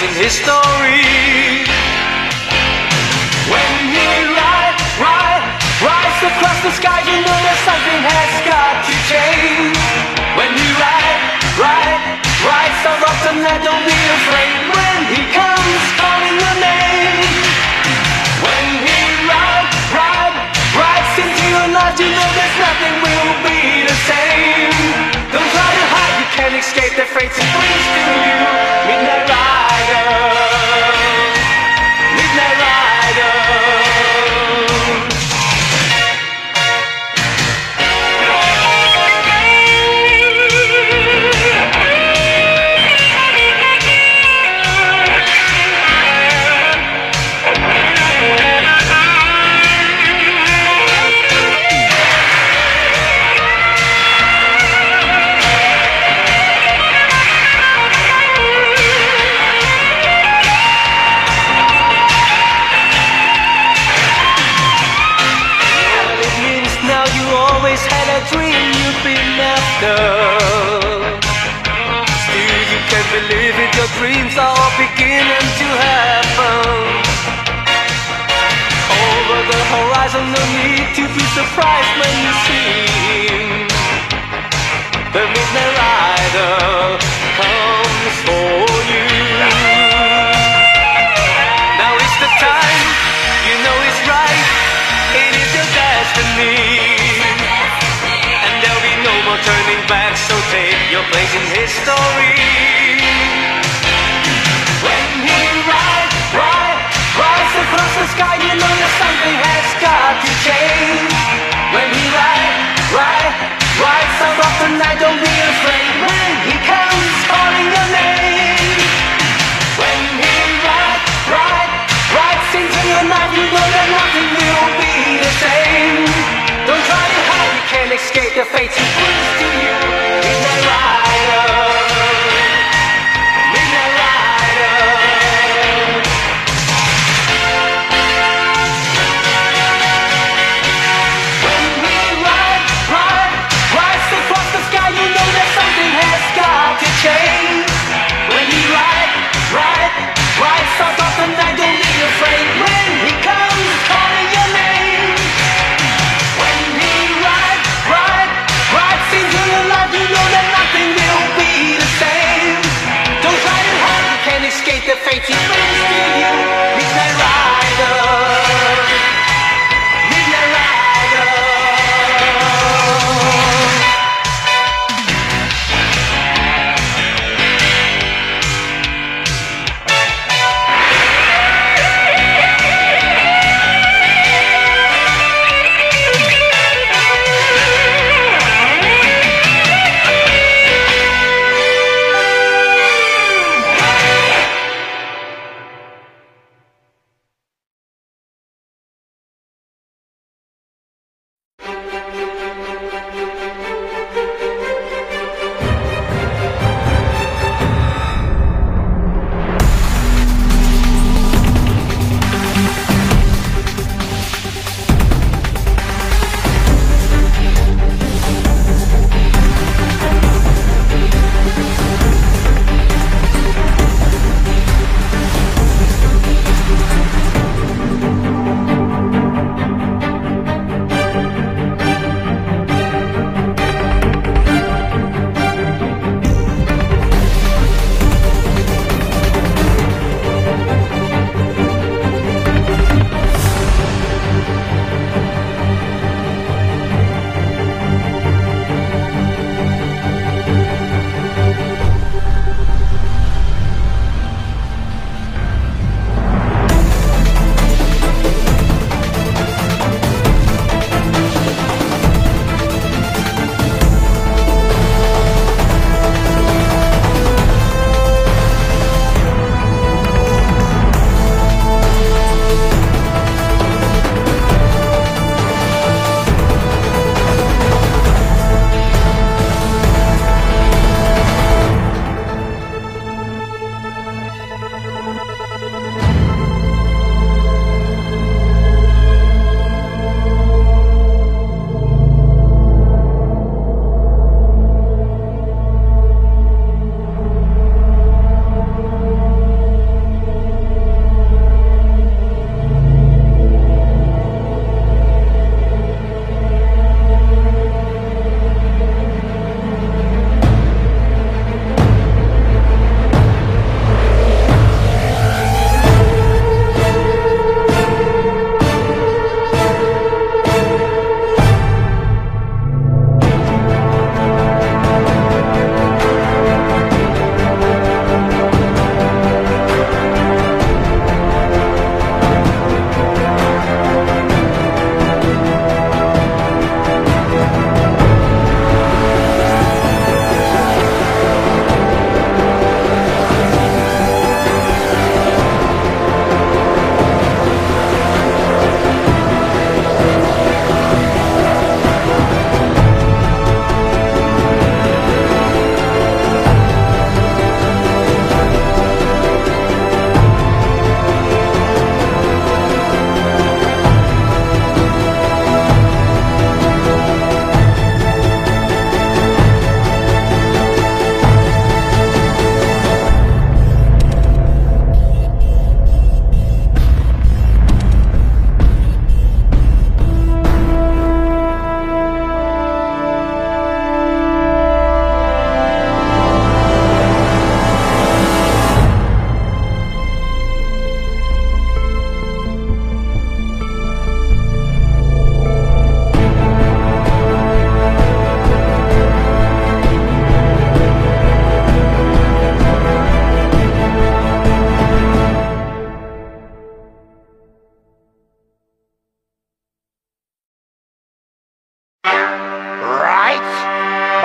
in his story. When he rides across the sky, you know that something has got to change. When he rides so often that don't be afraid. When he comes calling your name. When he rides into your life, you know that nothing will be the same. Don't try to hide, you can't escape the fate it brings to you. Midnight Rider, Midnight Rider. Had a dream you've been after. Still you can't believe it, your dreams are all beginning to happen. Over the horizon, no need to be surprised when you see the Midnight Rider comes for you. Now is the time, you know it's right, it is your destiny. No more turning back, so take your place in his story. When he rides across the sky, you know that something has got to change. When he rides so often, I don't be afraid. When he comes calling your name. When he rides into your night, you know that nothing will be the same. Don't try to hide, you can't escape the fate he brings to you. Midnight Rider, Midnight Rider. When he rides across the sky, you know that something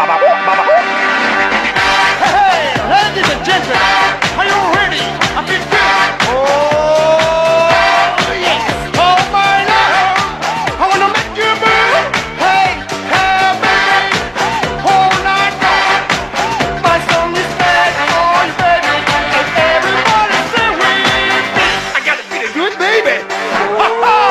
Hey, ladies and gentlemen, are you ready? I feel good. Oh, yes. Oh, my love, I wanna make you move. Hey, hey, baby, all night long. My song is back for you, baby, and everybody sing with me. I gotta feel good, baby. Ha ha.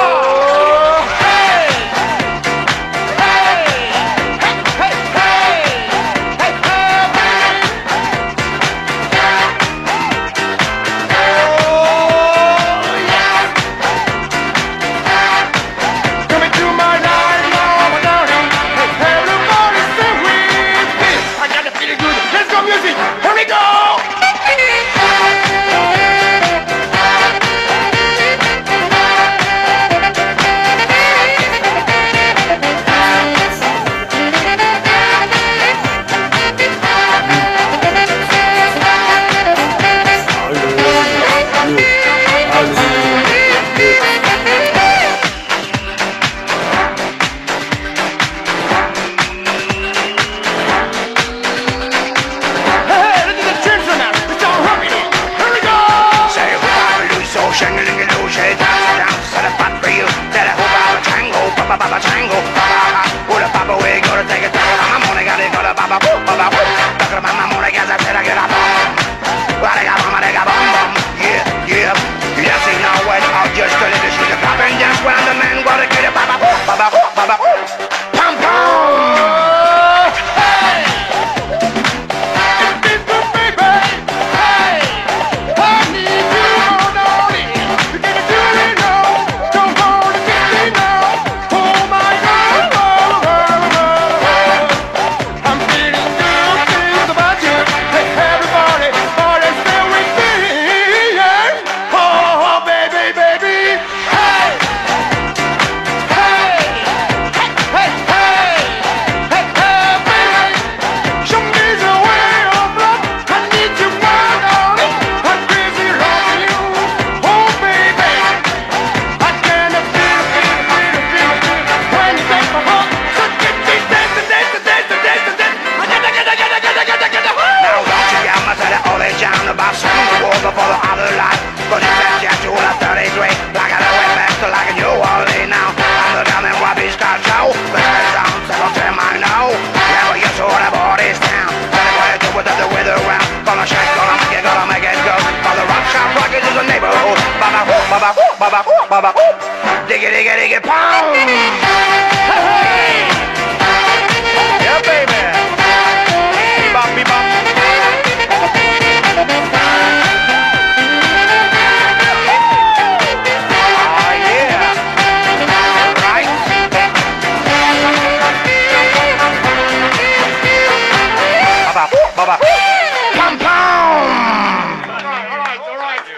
Baba, diggy, diggy, diggy, pound! Hey! Yeah, baby! Bebop, bebop! Oh, yeah! Right? Baba, pom pom! All right.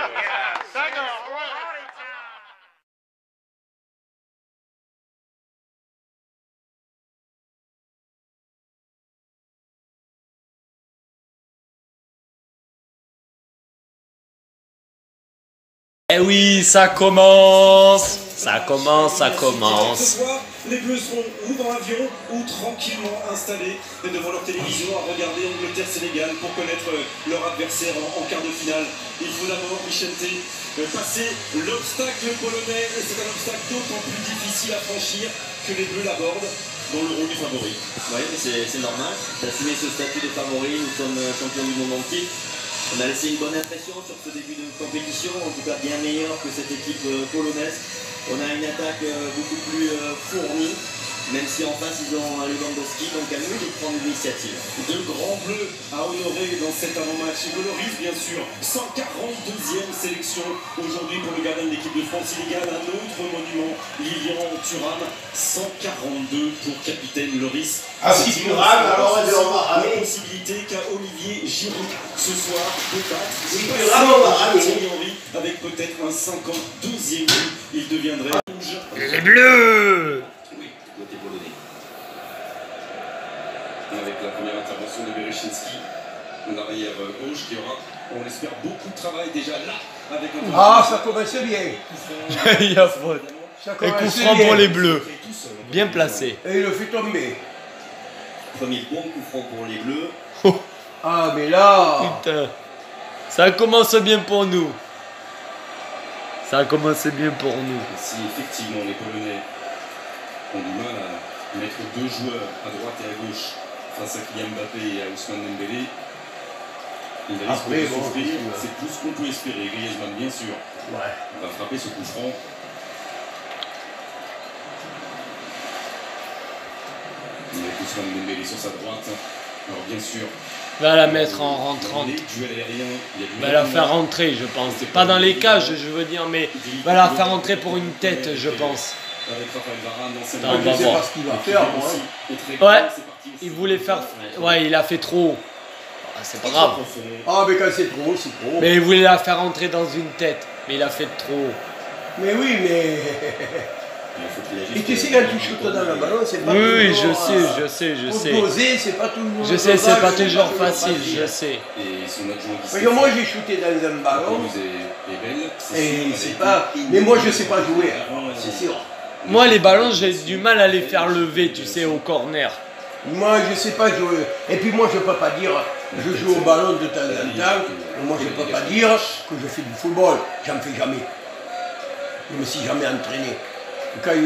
Eh oui, ça commence. Ça commence. Ce soir, les Bleus seront ou dans l'avion ou tranquillement installés devant leur télévision à regarder Angleterre-Sénégal pour connaître leur adversaire en quart de finale. Il faut d'abord, Michel T, passer l'obstacle polonais. Et c'est un obstacle d'autant plus difficile à franchir que les Bleus l'abordent dans le rôle du favori. Oui, mais c'est normal d'assumer ce statut de favori. Nous sommes champions du monde en titre. On a laissé une bonne impression sur ce début de compétition, en tout cas bien meilleure que cette équipe polonaise. On a une attaque beaucoup plus fournie, même si en face ils ont Lewandowski, donc à nous de prendre l'initiative. Deux grands bleus à honorer dans cet avant-match. Et Loris, bien sûr, 142e sélection aujourd'hui pour le gardien de l'équipe de France. Il égale un autre monument, Lilian Thuram, 142 pour capitaine Loris. Ah si Thuram, alors on va la possibilité qu'a Olivier Giroud ce soir de battre. Si Thuram, on va ramener. Henry avec peut-être un 52e but, il deviendrait rouge. Les Bleus! Côté polonais. Avec la première intervention de Berechinski, l'arrière gauche qui aura, on espère, beaucoup de travail déjà là avec un... Ah, ça commence bien. Il y a faute. Et coup franc pour les Bleus. Bien placé. Et il le fait tomber. Premier bon coup franc pour les Bleus. Ah, mais là. Putain. Ça commence bien pour nous. Ça commence bien pour nous. Et si effectivement les Polonais ont du mal à mettre deux joueurs à droite et à gauche face à Kylian Mbappé et à Ousmane Dembélé, ils risquent Après, de bon, souffrir. ouais. C'est tout ce qu'on peut espérer. Griezmann, bien sûr, Ouais. va frapper ce coup franc. Il y a Ousmane Dembélé sur sa droite. Alors bien sûr, Va la mettre en rentrant. les duels aériens, il y a du Va la faire rentrer, je pense. Pas dans les cages, je veux dire, mais va la faire rentrer pour une tête, je pense. avec Raphaël Varane dans ses Non, on Je va sais voir. pas ce qu'il va faire, moi. Ouais, il voulait faire. Ouais, il a fait trop. Ah, c'est pas grave. Ah, mais quand c'est trop, c'est trop. Mais il voulait la faire rentrer dans une tête. Mais il a fait trop. Mais oui, mais. Et tu sais, quand tu shootes dans le ballon, c'est pas Oui, toujours, je sais. Pour doser, c'est pas toujours. Je sais, c'est pas toujours toujours facile, je sais. Et son adjoint qui Parce que moi, j'ai shooté dans un ballon, est belle. et c'est pas. Mais moi, je sais pas jouer, c'est sûr. Moi, les ballons, j'ai du mal à les faire lever, tu sais, au corner. Moi, je sais pas jouer. Et puis, moi, je peux pas dire, je joue au ballon de temps en temps. Et moi, je peux pas dire que je fais du football. J'en fais jamais. Je me suis jamais entraîné. Et quand je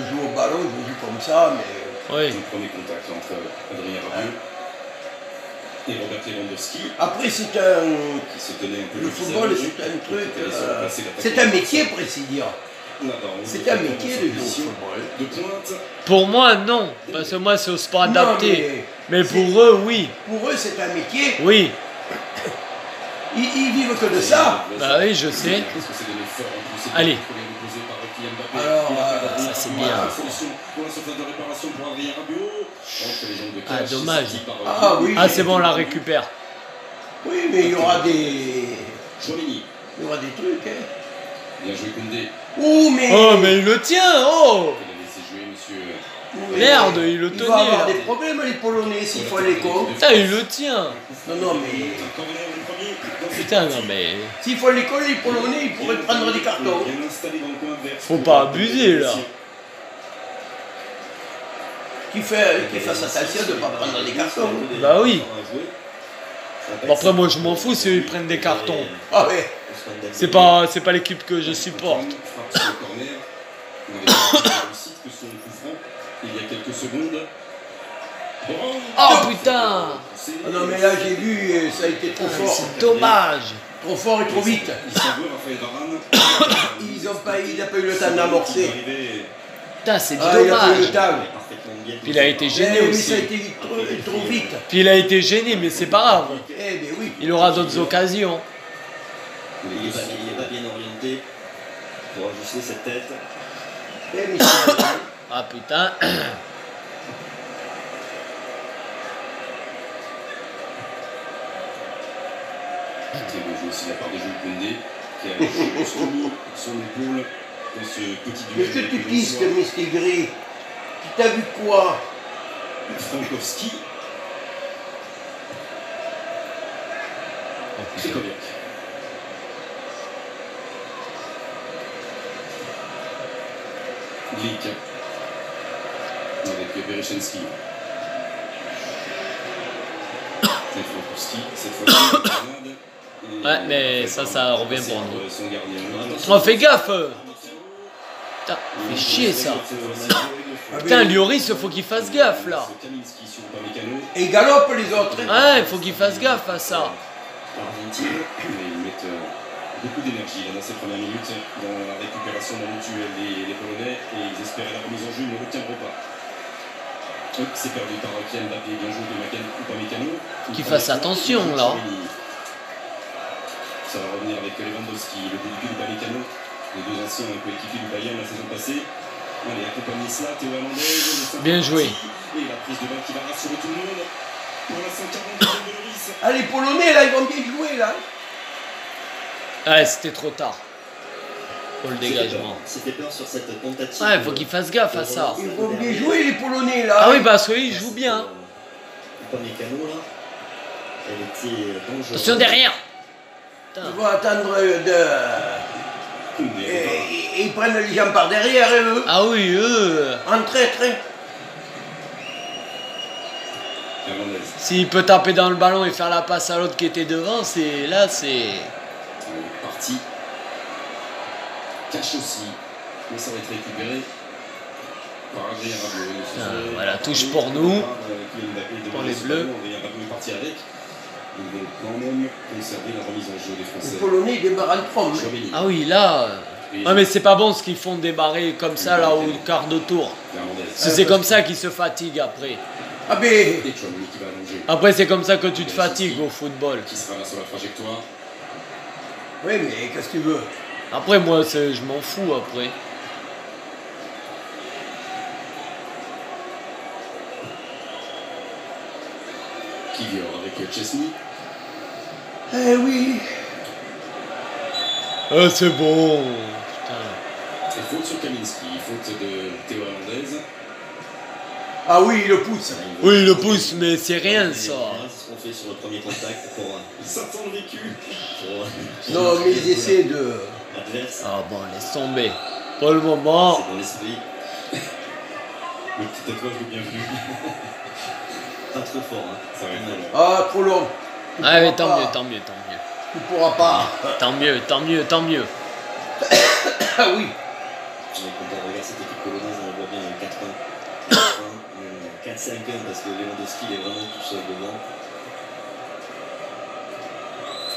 joue au ballon, je joue comme ça, mais. Oui. Le premier contact entre Adrien Rabiot et Robert Lewandowski, Après, c'est un. qui se tenait un peu Le football, visage, c'est un truc. qui allait se remplacer l'attaquant. C'est un métier, précis dire. Là-bas, on C'est veut un faire métier dans de sa jouer au position football. de pointe. Pour moi, non. Parce que moi, c'est au sport Non, adapté. Mais c'est- pour eux, oui. Pour eux, c'est un métier. Oui. Ils vivent que de ça. Bah oui, je sais. Parce que c'est des efforts en plus, c'est Allez. pas déposé par Kylian Mbappé. Alors, Il a fait Adrien ça, c'est Rabiot. bien. La solution pour la surface de réparation pour Adrien Rabiot. Entre les jambes de Ah, Cash, dommage. sorti par, Ah, oui. Ah, c'est bon, on la récupère. Oui, mais il y aura des. Chouameni. Il y aura des trucs, hein. Bien joué Koundé. Oh, mais. Oh, mais il le tient, oh. Il a laissé jouer monsieur. Oui. Merde, il le Il tenait, va avoir là. des problèmes, les Polonais, s'il faut les cons. Putain, il le tient. Non, non, mais. Corner le premier. Dans cette Putain, partie. non, mais. S'il faut les cons, les Polonais, ils pourraient prendre des cartons. Bien installé dans le coin adverse. Faut pas abuser, là. Qui fasse attention de ne pas prendre des cartons. Bah oui. Bon, après, moi, je m'en fous si ils prennent des cartons. Ah ouais. C'est pas l'équipe que je supporte. Frappe sur le corner. On avait vu la réussite que son coup franc il y a quelques secondes. Oh putain. Ah non, mais là, j'ai vu, ça a été trop fort. C'est dommage. Trop fort et trop vite. Il s'en veut, Raphaël Varane. Il n'a pas eu le temps d'amorcer. Putain, c'est Ah, il n'a pas eu le dommage. temps. Puis il a été gêné Mais ça a aussi. été trop vite. Puis il a été gêné, mais c'est pas grave. Eh bien oui. Il aura d'autres occasions. Il n'est pas bien orienté pour ajuster cette tête. Eh, mais c'est- Ah putain. Très beau jeu aussi de la part de Jules Koundé qui a jusqu'au bout son épaule dans ce petit duel. Qu'est-ce que tu avec pistes, Lensois. Misty Gris? Tu t'as vu quoi? Frankowski. Krikoviak. Glick. Avec Berechenski. Et Frankowski. Cette fois-ci, Bernard. Et Ouais, mais ça revient pour nous. Son gardien. Oh, fais gaffe. Putain, fait chier ça. Putain, Lloris, faut qu'il fasse gaffe là. Kaminski sur Upamecano. Et galope les autres. Ouais, il faut qu'il fasse gaffe à ça. Argentine, mais ils mettent beaucoup d'énergie là, dans ces premières minutes dans la récupération dans le duel des Polonais et ils espéraient la remise en jeu, ils ne retiendront pas. C'est perdu par Kylian Mbappé, bien joué de Upamecano. Qu'il fasse attention, là. Ça va revenir avec Lewandowski, le début de Upamecano, les deux anciens coéquipiers du Bayern la saison passée. Allez, accompagner cela, Théo Hernandez. Bien joué. Et la prise de balle qui va rassurer tout le monde pour la 140e de Lloris. Ah, les Polonais, là, ils vont bien jouer, là. Ouais, c'était trop tard. Pour le dégagement. C'était peur sur cette tentative. Ouais, faut qu'il fasse gaffe à ça. Ils vont bien jouer, les Polonais, là. Ah oui, parce qu'il joue bien. Upamecano, là. Elle était dangereuse. Attention derrière. Putain. Ils vont attendre de. Et ils prennent les gens par derrière, eux. Ah oui, eux. En traître. Fernandez. S'il peut taper dans le ballon et faire la passe à l'autre qui était devant, c'est là, c'est... Parti. Cache aussi. Mais ça va être récupéré par Adrien Rabiot. Voilà, touche pour nous. Pour les Bleus. Adrien Rabiot est parti avec. Ils vont quand même conserver la remise en jeu des Les Français. Polonais, ils démarrent en trompe. Chouameni. Ah oui, là... Ouais, mais c'est pas bon ce qu'ils font démarrer comme ça, là, au quart de tour. Fernandez. C'est comme ça qu'ils se fatiguent après. Ah ben, Et Chouameni qui va allonger. Après, c'est comme ça que tu te fatigues au football. Qui sera là sur la trajectoire. oui, mais qu'est-ce que tu veux? Après, moi, je m'en fous après. Qui vient avec Chesney. Eh oui. Ah, c'est bon. Putain. Et faute sur Kaminski. Faute de Théo Hernandez. Ah oui, il le pousse. Oui, il le pousse, mais c'est rien, ça. C'est ce qu'on fait sur le premier contact pour Ça sent le vécu. Non, mais ils essaient de... l'adverse. Ah bon, laisse tomber. Pour le moment... C'est dans l'esprit. Le petit tatouage de bienvenue. Pas trop fort. Hein. Ça va être long. Ah, trop long. Tu Ah, mais pourras tant pas. mieux, tant mieux, tant mieux. Tu pourras pas. Tant mieux, tant mieux, tant mieux. Ah oui. Mais quand on regarde cette équipe polonaise, on voit bien 4-5-1 parce que Lewandowski il est vraiment tout seul devant.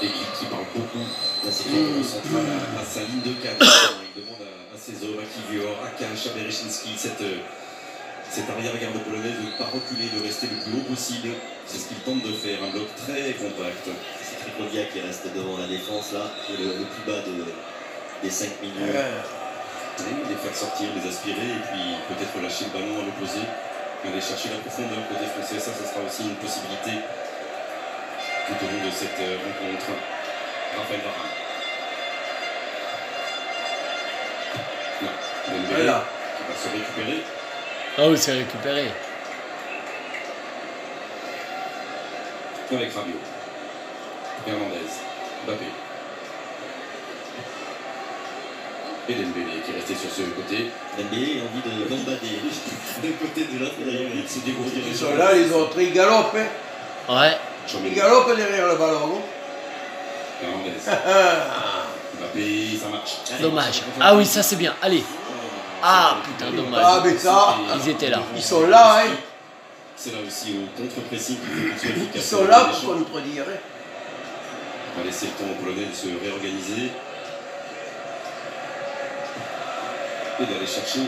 Et qui parle beaucoup dans ce tour central à sa ligne de 4. Il demande à ses hommes, à Kivior, à Kash, à Bereshinski, cette arrière-garde polonaise de ne pas reculer, de rester le plus haut possible. C'est ce qu'il tente de faire, un bloc très compact. C'est Tricodia qui reste devant la défense là, qui est le plus bas des 5 milieux. Les faire sortir, les aspirer et puis peut-être lâcher le ballon à l'opposé. Aller chercher la profondeur côté français, ça sera aussi une possibilité tout au long de cette rencontre. Raphaël Varane. Non, Dembélé Voilà. qui va se récupérer. Ah oui, c'est récupéré. Avec Rabiot. Hernandez. Mbappé. Et Dembélé qui est resté sur ce côté. Dembélé a envie de gambader d'un côté de l'autre. D'ailleurs, il se débrouille. Ils sont là, les autres, ils galopent. Hein. Ouais. Ils Chouameni. galopent derrière le ballon. Hernandez. Mbappé, ça marche. Dommage. Ah oui, ça c'est bien. Allez. Ah putain, Ah, dommage. mais ça, Ils étaient là. ils sont là, hein. C'est là aussi au contre-pressing qu'il faut efficace. Ils sont là pour contredire. Hein. On va laisser le temps aux Polonais de se réorganiser et d'aller chercher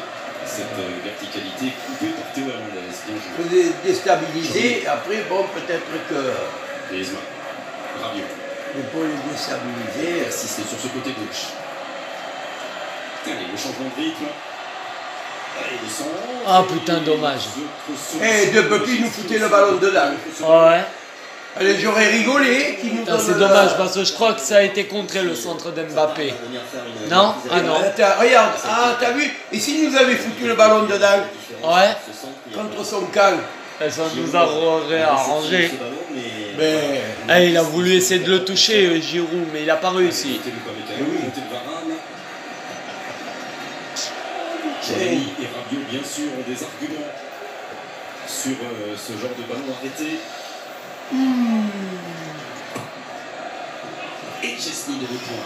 cette verticalité coupée par Théo Hernandez. Bien joué. Faut les déstabiliser. Après, bon, peut-être que... Griezmann. Rabiot. Mais pour les déstabiliser... Persiste sur ce côté gauche. Allez, le changement de rythme. Allez, le centre. Ah, putain, dommage. Eh, depuis, nous foutaient le ballon dedans. Ouais. Allez, j'aurais rigolé qu'ils nous Putain, donnent c'est dommage parce que je crois que ça a été contré le centre d'Mbappé. Non? Ah non. Regarde, ah, t'as vu? Et s'il nous avait foutu le ballon dedans, Ouais. contre son camp? Ça nous a réarrangé. Mais... Ah, il a voulu essayer de le toucher, Giroud, mais il a pas réussi. Chouameni et Rabiot, bien sûr, ont des arguments sur ce genre de ballon arrêté. Et Chesney de retour.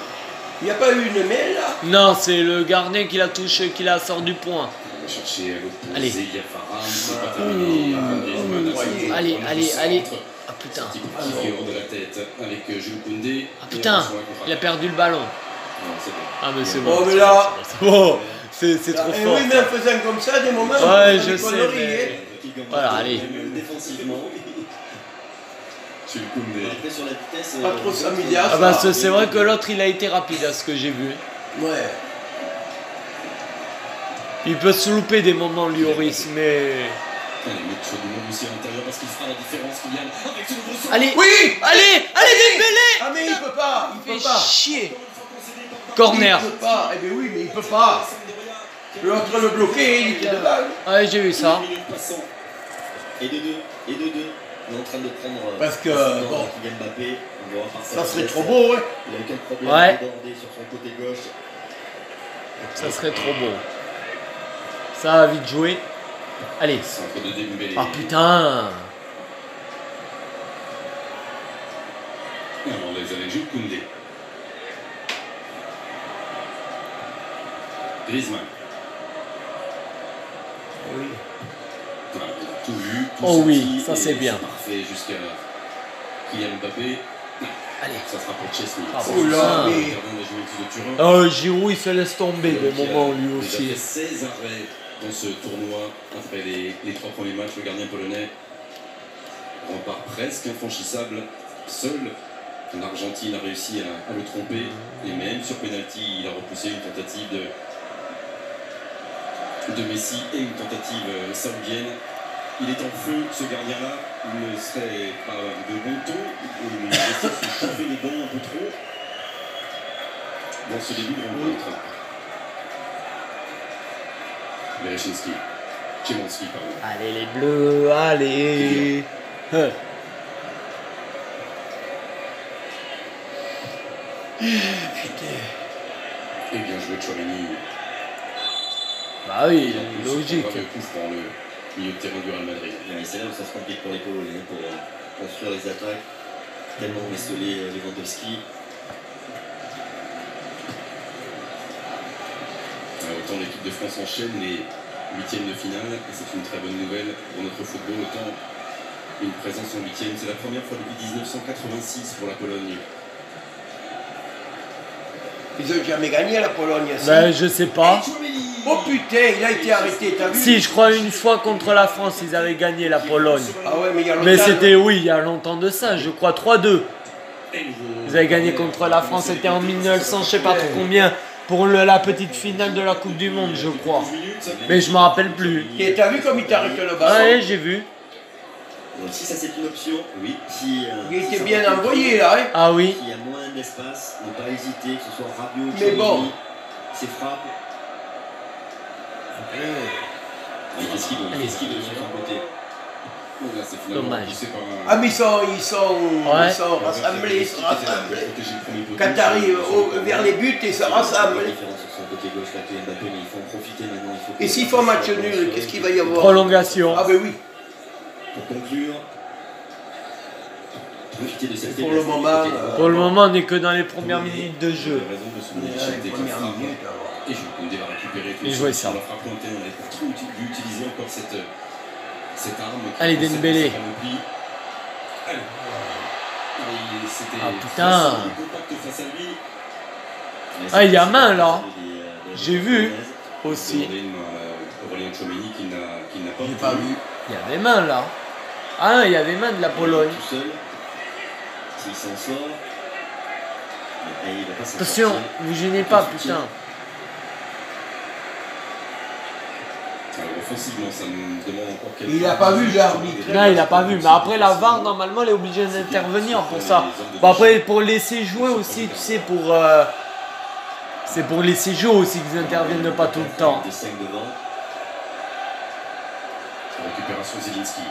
Il n'y a pas eu une main là? Non, c'est le gardien qui la touché, qui la sort du point. On va chercher à l'opposé. Allez. Il y a Varane, c'est pas terminé. Allez, allez, allez. Ah putain. Petit coup de pied hors de la tête avec Jules Koundé. Ah putain, il a perdu le ballon. Non, c'est bon. Ah mais c'est Oh, bon. mais là... C'est bon. C'est trop Et fort. oui, mais en faisant comme ça, des moments... Ouais, on fait je des sais, conneries, mais- hein. Voilà, allez. Défensivement. Jules Koundé. Après, sur la vitesse. Pas trop s'amuser à Ah ça. bah c'est vrai que l'autre il a été rapide à ce que j'ai vu. Ouais. Il peut se louper des moments Lloris, mais... Allez, mettre sur du monde aussi à l'intérieur parce qu'il fera la différence, Kylian, avec ce nouveau son. Allez, Oui! allez, allez Dembélé. Ah mais il peut pas, il Fait peut pas. chier. Corner. Il peut pas, eh bien oui, mais il peut pas. L'autre le bloqué, il était dedans. Ouais, j'ai vu ça. Et de deux. On est en train de prendre. Parce que, facilement bon. Kylian Mbappé. On va voir par Ça serait vitesse. trop beau, hein. Il a aucun problème Ouais. de déborder sur son côté gauche. Ça serait trop beau. Ça a vite joué. Allez. Centre de Dembélé. Ah putain. vous avez Jules Koundé. Griezmann. Oui. Voilà, il a tout vu, tout Oh oui, senti, ça, et c'est bien. Parfait jusqu'à Kylian Mbappé. Non, Allez. ça sera pour Chesney. Ah, oh là, putain. mais- Gardien de la Juventus de Turin. Giroud, il se laisse tomber des Qui a moments lui déjà aussi. fait 16 arrêts dans ce tournoi après les 3 premiers matchs. Le gardien polonais repart presque infranchissable. Seul l'Argentine a réussi à le tromper. Et même sur penalty, il a repoussé une tentative de Messi et une tentative saoudienne. Il est en feu, ce gardien-là. Il ne serait pas de bon ton. Il essaie de se chauffer les dents un peu trop dans ce début de rencontre. Berechinski. Chemanski, pardon. Allez les bleus, allez. Et bien joué Tchouaméni. Bah oui, Et en plus, logique. on va le coup franc, le milieu de terrain du Real Madrid. Et c'est là où ça se complique pour les Polonais pour construire les attaques. Tellement esselé Lewandowski. Autant l'équipe de France enchaîne les huitièmes de finale, et c'est une très bonne nouvelle pour notre football. Autant une présence en huitième, c'est la première fois depuis 1986 pour la Pologne. Ils ont jamais gagné la Pologne. Si. Ben, je sais pas. Oh putain, il a été arrêté, t'as vu? Si, je crois une fois contre la France, ils avaient gagné la Pologne. Ah ouais, mais il y a longtemps. Mais c'était, oui, il y a longtemps de ça, je crois 3-2. Ils avaient gagné contre la France, c'était en 1900, je sais pas trop combien, pour la petite finale de la Coupe du Monde, je crois. Mais je me rappelle plus. Et t'as vu comme il t'arrête le ballon? Ouais, j'ai vu. Donc si ça c'est une option, Oui. si Il était bien envoyé là, hein? Ah oui. il y a moins d'espace, ne pas hésiter, que ce soit Rabiot, Mais Tchouaméni, bon. ses frappes. Et qu'est-ce qu'il veut de son côté? Oh, là, c'est finalement Dommage. poussé par un- Ah mais ils sont Ouais. rassemblés, ils se rassemblent. Protéger le premier poteau. Quand t'arrives vers les buts, ils se La rassemblent. différence sur son côté gauche, là, Kylian Mbappé, mais il faut en profiter maintenant. Il faut Et s'ils font match nul, qu'est-ce qu'il va y avoir? Prolongation. Ah ben oui. Pour conclure, profiter de cette Pour faiblesse le moment, du côté droit. Pour le moment, on n'est que dans les premières minutes de J'ai jeu. raison de souligner Ouais, l'échec des première frappes. minute, alors. Et je Koundé va récupérer tout Et ça. jouer ça. Sur la frappe lointaine, on avait trop dû utiliser encore cette arme. qui Allez, possède Dembélé. sa panoplie. Allez. Et c'était Ah, putain. facile, compact face à lui. Ah, il y a main, là. Des J'ai vu. On Aussi. demandait une main à Aurélien Tchouaméni qui n'a pas J'ai pas vu. Il y avait main là. Ah, il y avait main de la Pologne. Tout seul, s'il s'en sort, il va pas s'en Attention, sortir. vous gênez pas, putain. Alors, offensivement, ça me demande encore quelques... Il a pas vu l'arbitre. Non, il a pas vu. Mais après, la VAR, normalement, elle est obligée d'intervenir pour ça. Bon, après, pour laisser jouer aussi, tu sais, pour. C'est pour laisser jouer aussi qu'ils interviennent pas tout le temps. Des 5 devant. Récupération Zielinski.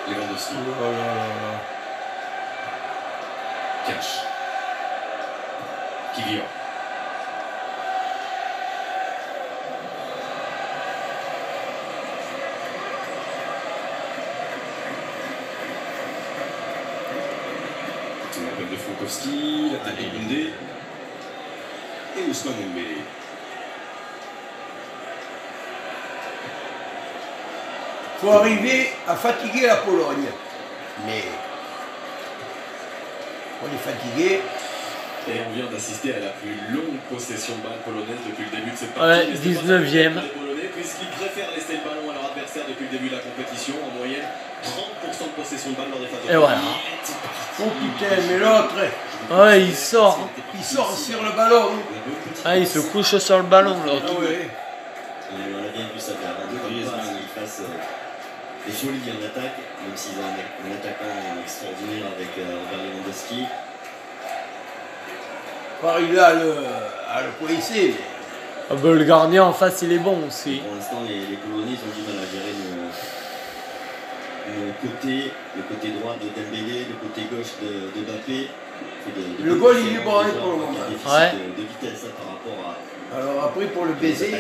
Lewandowski. Oh là là là. Cash. Kylian. On appelle de Frankowski, l'attaque de Koundé. Et Ousmane Dembélé. Faut arriver à fatiguer la Pologne. Mais on est fatigué. Et on vient d'assister à la plus longue possession de balle polonaise depuis le début de cette Ouais, partie. 19e. Les Polonais, puisqu'ils préfèrent laisser le ballon à leur adversaire depuis le début de la compétition. En moyenne, 30% de possession de balle dans des phases Et voilà. Oh putain, mais l'autre, Ouais, il sort. il sort sur le ballon. Ah, il se couche sur le ballon l'autre. Ah ouais. Et on a bien vu ça faire. On ne pas qu'ils fassent des folies en attaque, même s'ils ont un attaquant extraordinaire avec Robert Lewandowski. Faut arriver à le coincer. Mais... Ah bah, le gardien en face, il est bon aussi. Pour l'instant, les Polonais ils ont du mal à gérer le côté droit de Dembélé, le côté gauche de Mbappé. Le goal, il est bon, hein, pour le moment. Il y a un déficit Ouais. de vitesse hein, par rapport à. Alors après, pour le baiser,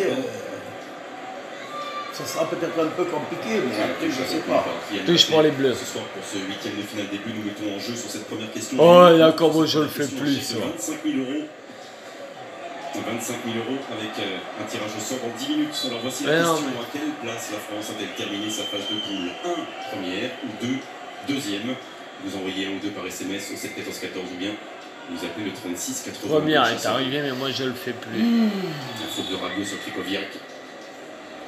Ça sera peut-être un peu compliqué, mais après, je sais pas. Touche pour les Bleus. Ce soir, pour ce huitième de finale début, nous mettons en jeu sur cette première question. Oh, d'accord, moi je le fais plus. Ça. 25 000 euros. 25 000 euros avec un tirage au sort en 10 minutes. Alors voici la question. À quelle place la France a-t-elle terminé sa phase de poule? 1, première, ou 2, deuxième. Vous envoyez un ou deux par SMS au 7 14 14 ou bien vous appelez le 36 80. Première est arrivée, mais moi je le fais plus. La faute de Rabiot sur Krikoviak.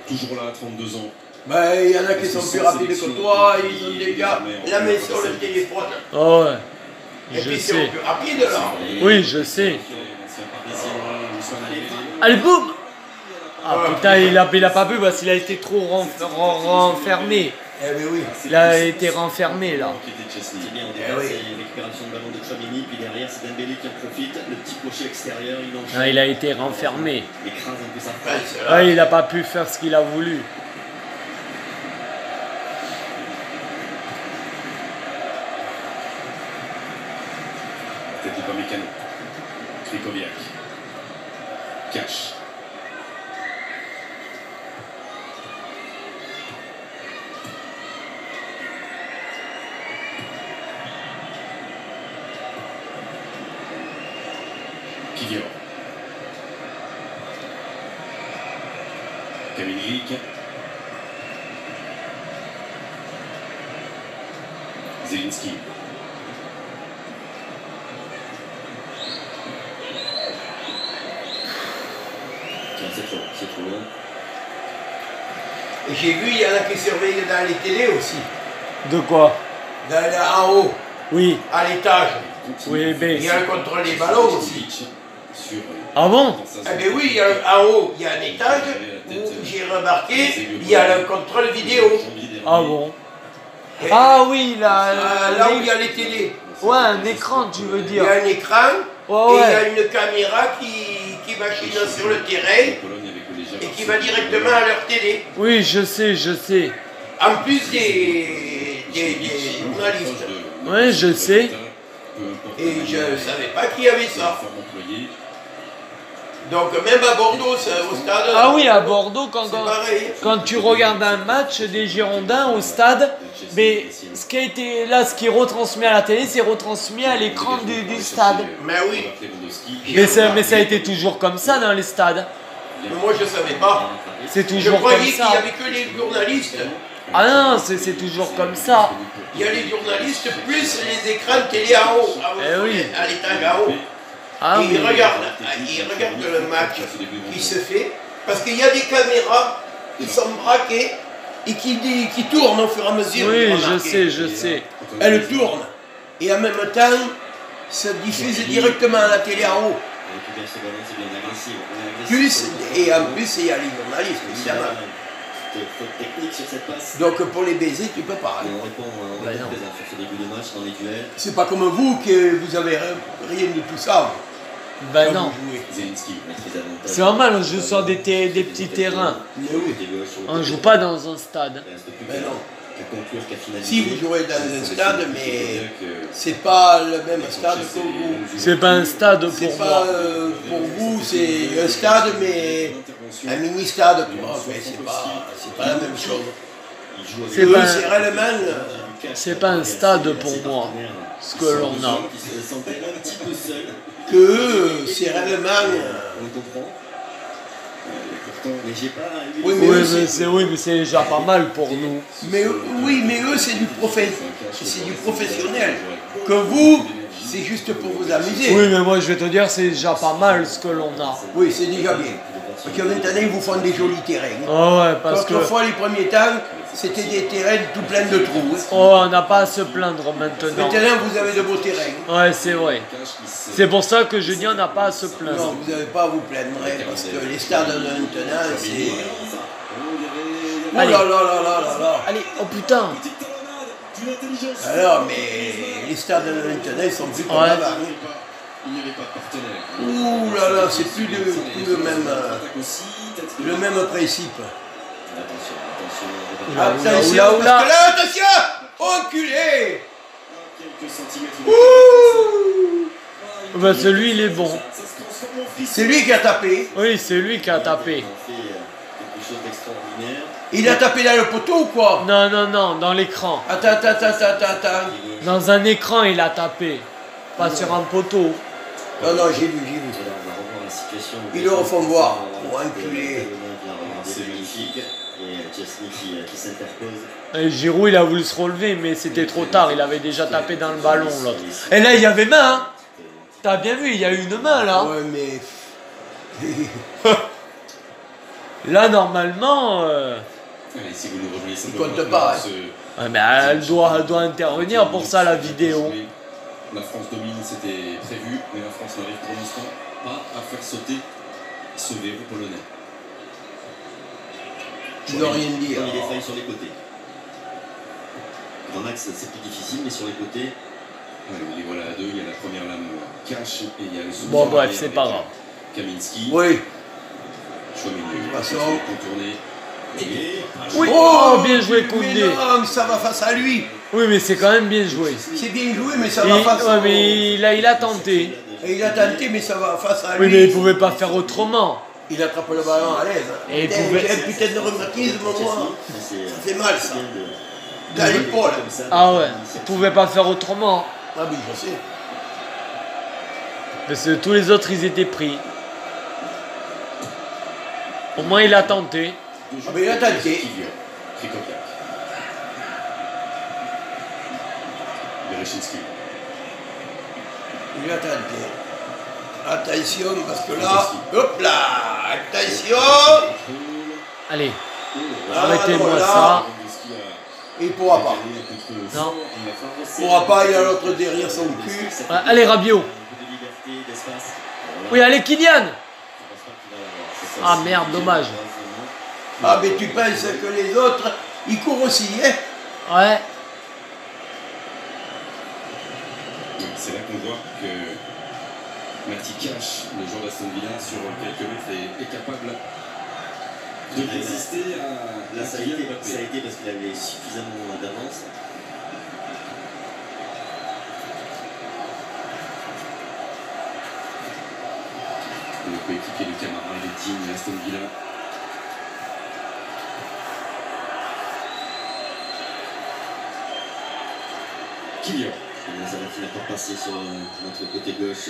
Toujours là à 32 ans. Ben, il y en a qui sont plus rapides que toi, ils ont déjà la main sur le téléphone. Oh ouais, Et je puis c'est sais. plus rapide là. Oui, je sais. Allez, boum! Ah putain, il a pas pu parce qu'il a été trop renfermé. Eh ben oui. Il a été renfermé là. C'est bien, au départ, c'est une récupération de ballon de Chouamini, puis derrière, c'est Dembélé qui en profite. Le petit crochet extérieur, il enchaîne. Ah, il a été renfermé. Il écrase un peu sa Ouais, frappe. c'est là. Ah, il a pas pu faire ce qu'il a voulu. Peut-être pas Mécano. Krikoviak. Cash. Kivior. Kamilnik. Zelinski. C'est trop long. Et j'ai vu, il y en a qui surveillent dans les télés aussi. De quoi? En haut, Oui, à l'étage. oui, ben. Il y a le contrôle des ballons aussi. Ah bon? Eh bien oui, en haut, il y a un étage où j'ai remarqué, il y a le contrôle vidéo. Ah bon? Et- Ah oui, là. là où il y a les télés. Ouais, un écran, tu veux Il y dire. a un écran Ouais, et il y ouais. a une caméra qui machine sur le terrain et qui va directement à leur télé. Oui, je sais, je sais. En plus des journalistes. Ouais, je sais. Et je ne savais pas qu'il y avait ça. Donc même à Bordeaux, au stade. Ah oui, à Bordeaux, c'est pareil. quand tu regardes un match des Girondins au stade, mais ce qui a été là, ce qui est retransmis à la télé, c'est retransmis à l'écran du stade. Mais oui. Mais ça a été toujours comme ça dans les stades. Mais moi je ne savais pas. C'est Je toujours comme croyais qu'il n'y ça. avait que les journalistes. Ah non, c'est toujours comme ça. Il y a les journalistes plus les écrans de télé en haut. Eh oui. À l'étage en haut. Ah Et oui. ils regardent le match qui se fait, parce qu'il y a des caméras qui sont braquées et qui tournent au fur et à mesure. Oui, vous je remarquez. sais, je sais. Elles tournent. Et en même temps, ça diffuse directement à la télé en haut. Plus, et en plus, il y a les journalistes, évidemment. Faute technique sur cette passe. Donc pour les baiser, tu peux pas. Et on répond Bah non. présent sur ce début de match dans les duels. C'est pas comme vous que vous avez rien de tout ça. Ben quand non. vous jouez. Zelinski. Maîtrise avantage. C'est normal, on joue sur des petits terrains. Mais oui. On joue pas dans un stade. Il reste plus Mais non. qu'à conclure, qu'à finaliser. Si vous jouez dans un stade, mais c'est pas le même stade que vous. C'est pas un stade C'est pour pas moi. pour vous, c'est un stade, mais un mini stade, quoi. Enfin, c'est pas la même chose. C'est Eux, pas- c'est réellement. C'est pas un stade pour moi, ce que l'on a. Qui se sentait un petit peu seul. Que eux, c'est réellement. On le comprend. Pourtant, mais j'ai pas eu Oui, Oui, eux, mais c'est déjà pas mal pour nous. oui, mais eux, c'est du professionnel. Que vous, c'est juste pour vous amuser. Oui, mais moi je vais te dire, c'est déjà pas mal ce que l'on a. Oui, c'est déjà bien. Parce que maintenant, ils vous font des jolis terrains. Oh ouais, parce que. Autrefois, les premiers temps, c'était des terrains tout pleins de trous. Oh, on n'a pas à se plaindre maintenant. Maintenant, vous avez de beaux terrains. Ouais, c'est vrai. C'est pour ça que je dis on n'a pas à se Non, plaindre. vous n'avez pas à vous plaindre, parce que les stades de maintenant, c'est... Oh là Allez. là là là là là. Allez, oh putain. Alors, mais les stades de maintenant, ils sont plus comme Ouais. avant. Il n'y avait pas de partenaire. Ouh là là, c'est plus le même principe. Attention. Attention, oula, oula. parce que là, attention, enculé. Quelques centimètres. Ouh. Bah, celui il est bon. C'est lui qui a tapé. Oui, c'est lui qui a tapé. On fait quelque chose d'extraordinaire. Il a tapé dans le poteau ou quoi? Non, non, non, dans l'écran. Attends. Dans un écran, il a tapé. Pas sur un poteau. Non, j'ai vu. Alors, on va revoir la situation. Ils le refont voir. Oh, enculé. C'est magnifique. Et Chesney qui s'interpose. Et Giroud, il a voulu se relever, mais c'était trop tard. Il avait déjà tapé dans le ballon, l'autre. Et là, il y avait main, hein. T'as bien vu, il y a eu une main, là. Ouais, mais... Là, normalement... Allez, si vous nous revenez Il compte pas, hein. Ouais, mais elle doit intervenir pour ça, la vidéo. La France domine, c'était prévu, mais la France n'arrive pour l'instant pas à faire sauter ce verrou polonais. Je veux rien dire. Il défaille sur les côtés. Dans l'axe, c'est plus difficile, mais sur les côtés. Les voilà à deux, il y a la première lame cache et il y a le soutien. Bon, bref, c'est pas grave. Kaminski. Oui. Choix milieu. Passons. Contourné. Oui. Oh, bien joué, Koundé. Mais non, mais ça va face à lui. Oui, mais c'est quand même bien joué. C'est bien joué, mais ça va face à Ouais, lui. mais il a tenté. Et il a tenté, mais ça va face à lui. Oui, mais il pouvait pas faire autrement. Il attrape le ballon à l'aise. Et il Putain, pouvait- j'ai un putain de rhumatisme, moi. Ça fait mal, ça. Dans l'épaule. Ah ouais, il pouvait pas faire autrement. Ah oui, je sais. Parce que tous les autres, ils étaient pris. Au moins, il a tenté. Ah mais il a tenté. Krikoviak. Berechinski. Il a tenté. Attention, parce que là... Hop là. Attention. Allez, Ah, arrêtez-moi voilà. ça. Il pourra pas. Non. Il pourra pas, il y a l'autre derrière son cul. Ouais, allez, Rabiot. Oui, allez, Kylian. Ah merde, dommage. Ah mais tu penses que les autres, ils courent aussi, hein? Ouais. C'est là qu'on voit que Mati Cash, le joueur d'Aston Villa, sur quelques mètres, est capable de résister à Là, ça a été Kylian Mbappé. parce qu'il avait suffisamment d'avance. Le coéquipier de Camara, il est digne à Aston Villa. Kylian. Et là, ça va finir par passer sur notre côté gauche.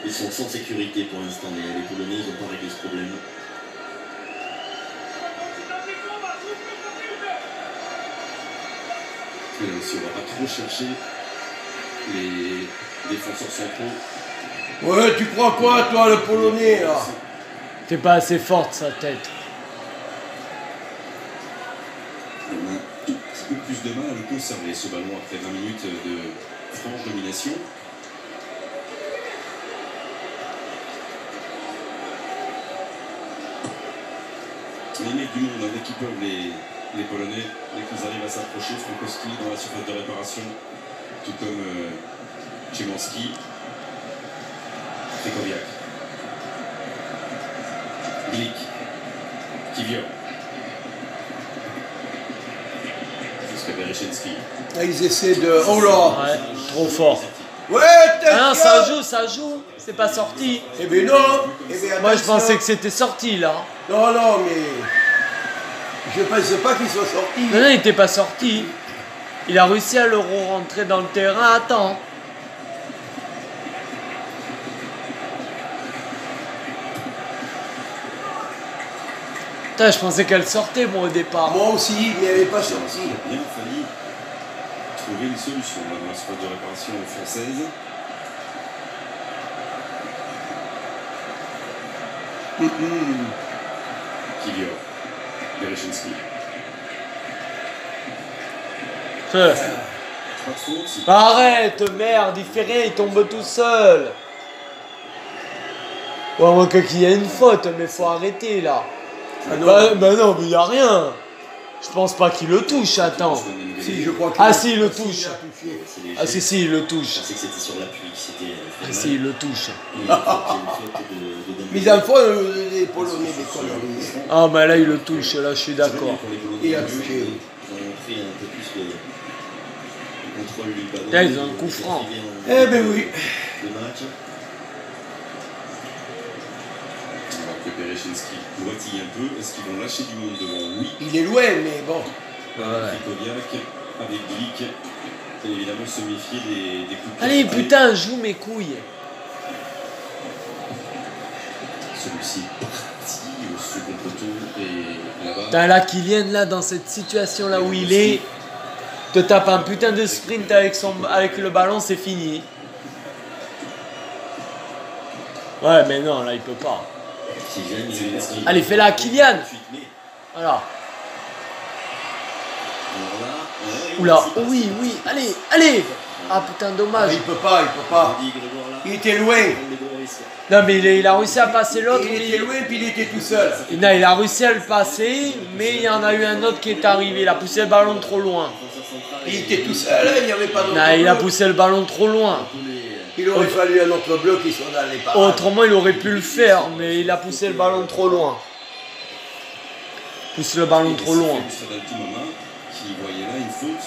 Ils sont sans sécurité pour l'instant, les Polonais, ils n'ont pas réglé ce problème. Et là aussi, on ne va pas trop chercher les défenseurs centraux. Ouais, tu crois quoi, toi, le Polonais, là? T'es pas assez forte, sa tête. On a un tout petit peu plus de mal à le conserver, ce ballon, après 20 minutes de franche domination. Les mecs du monde, dès qu'ils peuvent, les Polonais, dès qu'ils arrivent à s'approcher, Frankowski dans la surface de réparation, tout comme Szymanski, Krikoviak, Glick, Kiwior, jusqu'à Berechinski. Là, ils essaient de... Oh là! Ouais, trop fort. Ouais, Ah non, attention! ça joue. C'est pas sorti. Eh ben non! Eh ben, Moi, je attention. pensais que c'était sorti, là. Non, non, mais... Je pense pas qu'ils soient sortis. Non, non, il était pas sorti. Il a réussi à le rentrer dans le terrain. Attends. Putain, je pensais qu'elle sortait, moi, au départ. Moi aussi, mais elle n'est pas sortie. Il a bien fallu trouver une solution là, dans la surface de réparation française. Kiwior, Berechinski. Fait. Pas de faute, c'est Arrête, merde, il fait rien, il tombe tout seul. Ouais, moi, qu'il y a une faute, mais faut arrêter, là. Ah non. Bah non, mais il y a rien. Je pense pas qu'il le touche, attends. Si, je crois que... Ah si, il le touche. il a touché. C'est les Ah si, si, il le touche. Je pensais que c'était sur l'appui que c'était Ah fait si, mal. il le touche. Il y a une faute de Dembélé. Mais en fois, les Polonais, des conneries. Ah, mais là, il le touche, là, je suis d'accord. Pour les Polonais, Il a touché. Ils ont fait un peu plus de contrôle du ballon. Là, ils ont un coup franc. Eh ben oui. Le match. alors que Michalski doit-il un peu. Est-ce qu'ils vont lâcher du monde devant lui? Il est loin, mais bon. Krikoviak avec Glick. Et évidemment se méfier des coups de pied. Allez, putain, joue mes couilles. Celui-ci parti au second poteau et là-bas. Putain, là, Kylian, là, dans cette situation-là où il est, te tape un putain de sprint avec le ballon, c'est fini. Ouais, mais non, là, il peut pas. Allez, fais-la à Kylian. Voilà. Oula, oui, oui, allez, allez. Ah putain, Ah, dommage. il peut pas. Il était loin. Non, mais il a réussi à passer l'autre. Il était loin, puis il était tout seul. Non, il a réussi à le passer, mais il y en a eu un autre qui est arrivé. Il a poussé le ballon trop loin. Il était tout seul, il n'y avait pas d'autre Non, il a bloc. poussé le ballon trop loin. Il aurait fallu un autre bloc qui soit dans les parages. Autrement, il aurait pu le faire, mais il a poussé le ballon trop loin. Pousse le ballon trop loin. C'est Toumama qui voyait là une faute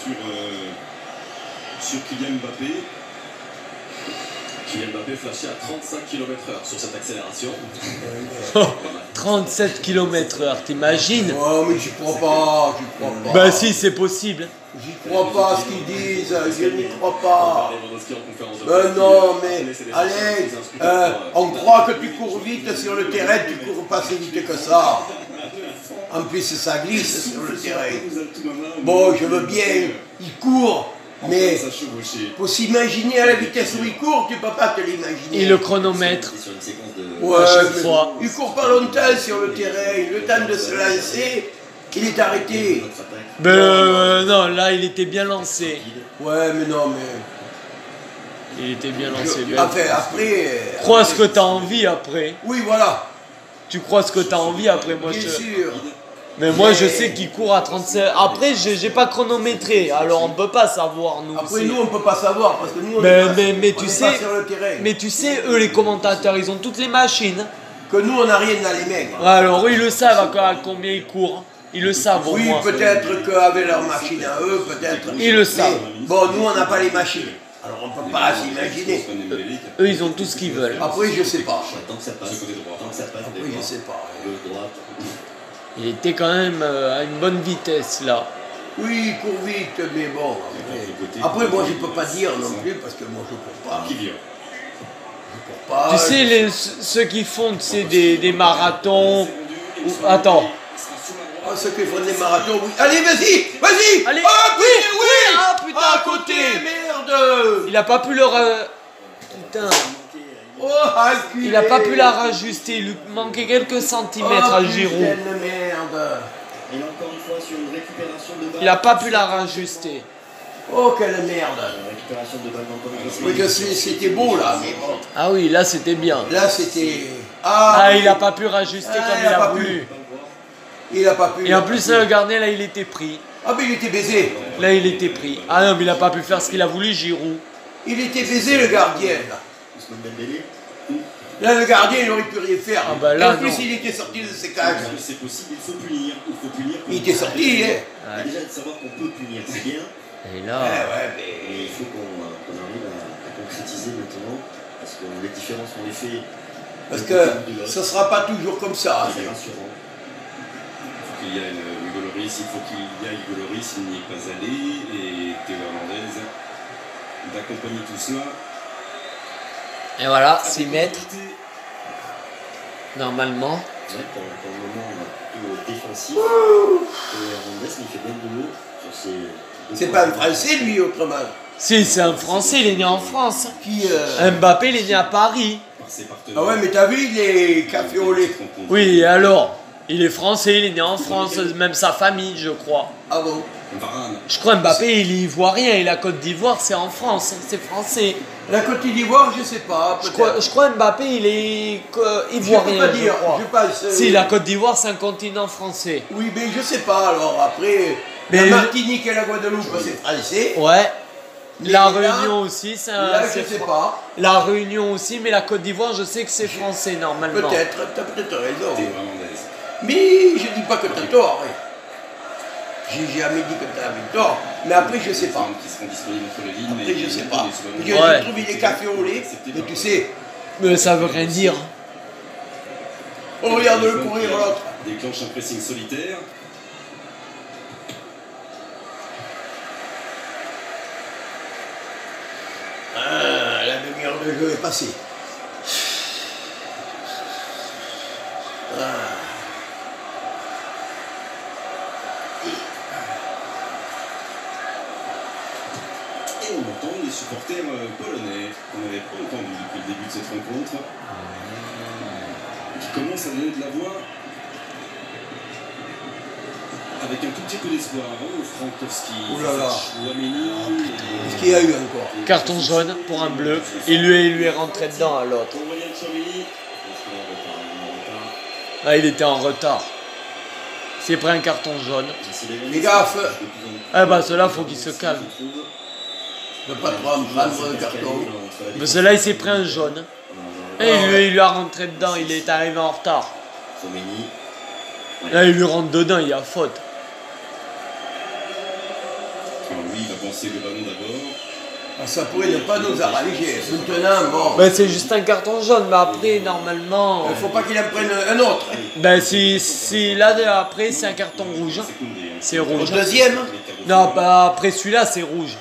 sur Kylian Mbappé. Kylian Mbappé flashé à 35 km/h sur cette accélération. 37 km/h, t'imagines? Oh, mais j'y crois pas. Bah si, c'est possible. J'y crois pas à ce qu'ils disent, je n'y crois pas. Lewandowski en conférence de Ben presse, non, il a mais laissé des allez, instructions pour, on croit que tu cours vite sur le terrain, tu cours pas si vite que ça. En plus, ça glisse sur le terrain. Bon, je veux bien, il court, mais Ça chevauchait. faut s'imaginer à la vitesse où il court, tu peux pas te l'imaginer. Et le chronomètre. Sur une séquence de... Ouais, à chaque mais fois. il court pas longtemps sur le terrain, le temps de se lancer, il est arrêté. Non, là, il était bien lancé. Ouais, mais non, mais... Il était bien lancé. Enfin, après... Crois ce que t'as envie après. Oui, voilà, Tu crois ce que t'as envie après. Moi, bien je... sûr. Mais moi, je sais qu'il court à 37. Après, j'ai pas chronométré. Alors, on peut pas savoir, nous. Après, c'est- nous, on peut pas savoir, parce que nous, on Mais- est pas, mais on tu est sais- pas sur le terrain. Mais tu sais, eux, les commentateurs, ils ont toutes les machines. Que nous, on n'a rien dans les mains. Alors, eux, ils le savent à combien ils courent. Ils le savent, au Oui, moins. peut-être qu'avec leur machine à eux, peut-être. Ils le savent. Mais bon, nous, on n'a pas les machines. Alors, on peut pas s'imaginer. Eux, ils ont tout ce qu'ils veulent. Après, je sais pas. Tant que ça passe, Ce côté droit. tant que ça passe, des Après, je fois, sais pas. de droite. Il était quand même à une bonne vitesse, là. Oui, il court vite, mais bon. Après, moi, je peux pas dire non plus, parce que moi, je cours pas. Qui vient? Je cours pas. Tu sais, ceux qui font, tu sais, des marathons. Attends. Ah, ceux qui font des marathons, oui. Allez, vas-y. Allez, Ah, oui, putain, oui. Ah, putain, À à côté. merde. Il a pas pu leur... Putain. Oh, enculé. Il a pas pu la rajuster. Il lui manquait quelques centimètres à Giroud. Putain de merde. Et là, encore une fois, sur une récupération de balle. Il a pas pu la rajuster. Oh, quelle merde. Récupération de balle d'Antoine Oui, que c'était beau, là, mais bon. Ah oui, là, c'était bien. Là, c'était... Ah, oui. il a pas pu rajuster Ah, comme il il a a pas voulu. Il a pas pu. Et en plus, le gardien, là, il était pris. Ah, mais il était baisé. Là, il était pris. Ah non, mais il a pas pu faire ce qu'il a voulu, Giroud. Il était baisé, le gardien, là. Ousmane Dembélé. Là, le gardien, il aurait pu rien faire. Ah, bah, là, Et en plus, non. il était sorti de ses cages. Est-ce que c'est possible? Il faut punir. Il faut punir. Il était sorti, hein. Ouais. Déjà, de savoir qu'on peut punir, c'est bien. Et Ouais, là... ouais, Mais mais... il faut qu'on arrive à concrétiser maintenant. Parce que les différences qu'on les fait. Parce que ce sera pas toujours comme ça. C'est rassurant. Il y a Hugo Lloris, il faut qu'il y aille Hugo Lloris, il n'y est pas allé, et Théo Hernandez d'accompagner tout cela. Et voilà, 6 mètres, normalement. Ouais, pour le moment, on est plutôt défensif. Hernandez, il fait bien de boulot sur ses. C'est pas un Français, lui, autrement. Si, c'est un Français, il est né en France. Qui... Mbappé, il est né à Paris. Par ses partenaires. Ah ouais, mais t'as vu, il est café au lait. Oui, et alors? Il est français, il est né en France, même sa famille, je crois. Ah bon? Varane. Je crois Mbappé, il est ivoirien, et la Côte d'Ivoire, c'est en France, c'est français. La Côte d'Ivoire, je sais pas, peut-être. Je crois Mbappé, il est ivoirien, Je peux pas dire, je crois. je pense... Si, la Côte d'Ivoire, c'est un continent français. Oui, mais je sais pas, alors, après... Mais- la Martinique et la Guadeloupe, c'est français. Ouais. Mais La là- Réunion aussi, c'est un... Là, je c'est sais fran- pas. La Réunion aussi, mais la Côte d'Ivoire, je sais que c'est français, normalement. Peut-être, t'as peut-être raison. Théo Hernandez. Mais je dis pas que t'as tort. Hein. J'ai jamais dit que t'avais tort. Mais après, je sais pas. Qui seront disponibles entre les lignes. Après, je sais pas. Je Ouais. trouve il est café au lait. Mais tu sais, Mais ça veut rien dire. Oh, regarde-le courir l'autre. Déclenche un pressing solitaire. Ah, la demi-heure de jeu est passée. Ah. Et on entend les supporters polonais qu'on n'avait pas entendu depuis le début de cette rencontre, qui commencent à donner de la voix avec un tout petit peu d'espoir. Frankowski, Oh là là. Chouameni, Qu'est-ce qu'il y a eu encore? Carton jaune pour un bleu. Il lui est rentré dedans à l'autre. Aurélien Chouameni. Ah, il était en retard. Il s'est pris un carton jaune. Fais gaffe Ah bah cela faut qu'il se calme. de pas trop en prendre un carton. Mais cela il s'est pris un jaune. Et il lui a rentré dedans, il est arrivé en retard. Chouameni. Là il lui rentre dedans, il y a faute. Alors lui, il va penser le ballon d'abord. Ah, ça pourrait ne pas nous arranger. Maintenant, bon. Ben c'est juste un carton jaune, mais après normalement. Il faut pas qu'il en prenne un autre. Ben si là après c'est un carton rouge. C'est Au rouge. deuxième? Non, bah après celui-là c'est rouge.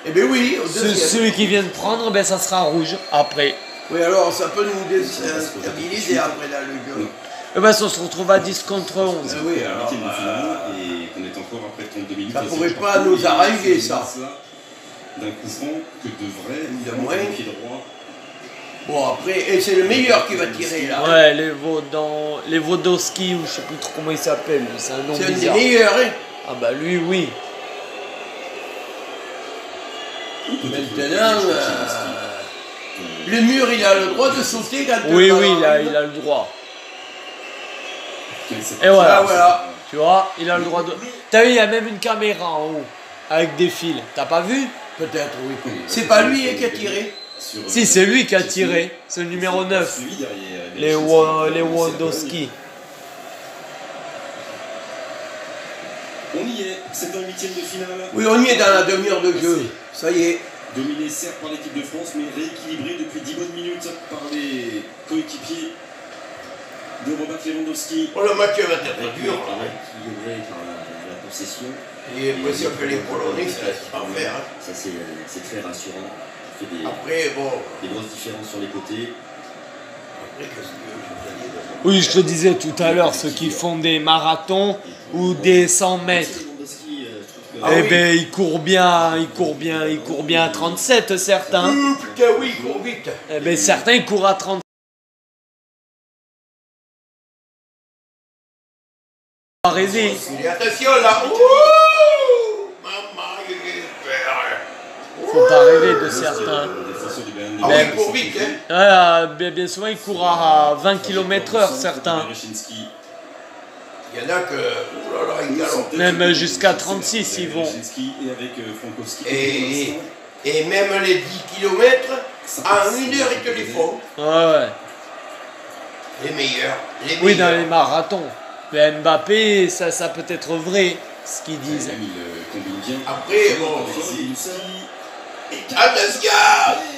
Eh bien oui, au deuxième. Celui qui vient de prendre, ben ça sera rouge après. Oui, alors ça peut nous déstabiliser après dans le jeu. Et ben ça se retrouve à 10 contre 11. Ah oui, alors. Huitième de finale, et qu'on est encore après 32 minutes. Ça à pourrait ce pas championnat. nous arranger, ça. D'un coup franc que devrait De évidemment moins. le pied droit. Bon, après, et c'est le meilleur qui va tirer là. Ouais, les Vodowski, ou je sais plus trop comment il s'appelle, c'est un nom C'est un des bizarre. meilleurs, hein. Ah bah lui, oui. Maintenant, le mur, il a le droit de sauter quand Oui, le oui, ballon arrive. il a le droit. Quelle cette- Et voilà. Ah, voilà. Tu vois, il a le droit de... T'as vu, il y a même une caméra en haut, avec des fils. T'as pas vu? Peut-être, oui. C'est pas lui qui a tiré. Sur, Si, c'est lui qui a tiré. C'est le numéro 9. Suivi derrière, Les Wondowski. On y est, c'est un huitième de finale. Oui, on y est dans la demi-heure de jeu. Ça y est. Dominé certes par l'équipe de France, mais rééquilibré depuis 10 bonnes minutes par les coéquipiers de Robert Lewandowski. Oh, le match va être Avec dur. équilibré par la possession. J'ai l'impression que les Polonais se laissent pas faire. hein. Ça, c'est très rassurant. Il fait Après, bon. des grosses différences sur les côtés. Après, qu'est-ce que je te dis? Oui, je te disais tout à l'heure, ceux qui font des marathons ou des 100 mètres. Lewandowski, je trouve que Ah Eh oui. ben, il court bien à 37, certains. Putain, oui, il court vite. Eh ben, certains, ils courent à 37. Pas rêver. Et attention là. Ouh, maman, il est peur. Faut pas rêver de certains. Le défenseur du Bayern de Ah oui, Munich, il court vite, hein. Bien souvent, ils courent à 20 km/h, certains. Berezinski. Il y en a que. Oh là là, ils galopent. Même jusqu'à 36, ils vont. Berezinski et avec Frankowski. Et même les 10 km, en 1 heure, ils te les font. Ouais. Les meilleurs. Les Oui, dans meilleurs. les marathons. Mais Mbappé, ça peut être vrai, ce qu'ils disent. Même il combine bien. Après, bon. Berezinski. Attention.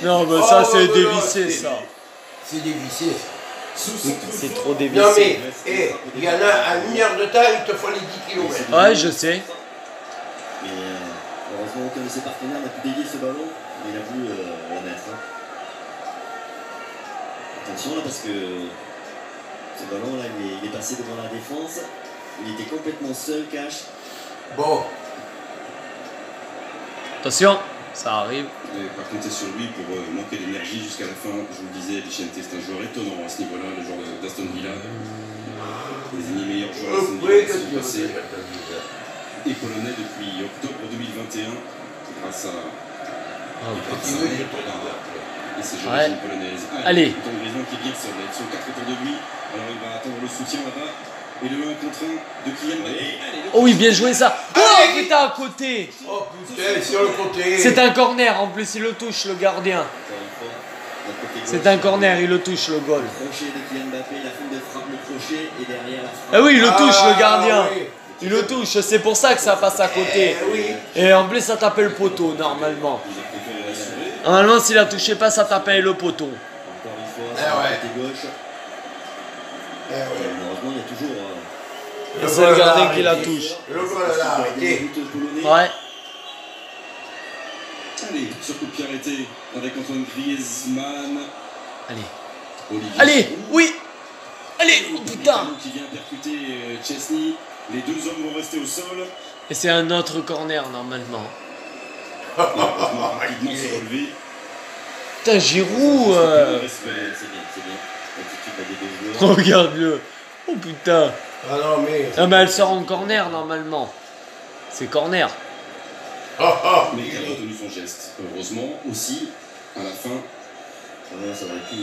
Non, mais ça, Oh, c'est ouais, dévissé, ouais, ça. C'est dévissé. C'est trop Non dévissé. mais, il y en a à 1 heure de temps, il te faut les 10 km. Ouais, je sais. Mais heureusement que ses partenaires n'a pu dévier ce ballon. Mais il a voulu la mettre. Hein. Attention là parce que ce ballon là il est passé devant la défense. Il était complètement seul, cash. Bon, Attention, ça arrive. Et par compter sur lui pour manquer d'énergie jusqu'à la fin. Je vous le disais, Vicente, c'est un joueur étonnant à ce niveau-là, le joueur d'Aston Villa. Désigné meilleur joueur d'Aston Villa oui, la saison qu'est-ce passée. que Et polonais depuis octobre 2021, grâce à. tu veux, je te dis. Et ses Ouais. origines polonaises. Allez. Antoine Griezmann qui est bien seul, avec son 4 autour de lui. Alors il va attendre le soutien là-bas. Et le 1 contre 1 de Kylian Mbappé. Allez, le Oh oui, bien joué ça. Oh, putain, à côté. Oh putain, sur le côté. C'est un corner, en plus, il le touche, le gardien. Encore une fois. notre côté C'est gauche. un corner, il le touche, le goal. Le crochet de Kylian Mbappé, la fin de frappe, le crochet et derrière la frappe. Ah oui, il le touche, le gardien. oui. Il le touche, c'est pour ça que ça passe à côté. Oui. Et en plus, ça tapait le poteau, normalement. Il a préféré l'assurer. Normalement, s'il la touchait pas, ça tapait le poteau. Encore une fois, Ah sur ouais. le côté gauche. Malheureusement, il y a toujours. Et c'est le gardien qui la touche. Le goal là, arrêté. Ouais. Allez, sur coup de pied arrêté avec Antoine Griezmann. Allez. Olivier Allez, Giroud. oui. Allez, oh putain. Qui vient percuter Chesney. Les deux hommes vont rester au sol. Et c'est un autre corner normalement. Heureusement, rapidement se relever. Putain, Giroud. C'est bien. L'attitude des deux joueurs. Regarde-le. Oh putain. Ah non, mais. Ah, mais elle sort en corner normalement. C'est corner. Mais qui a retenu son geste. Heureusement aussi, à la fin. Ça aurait pu.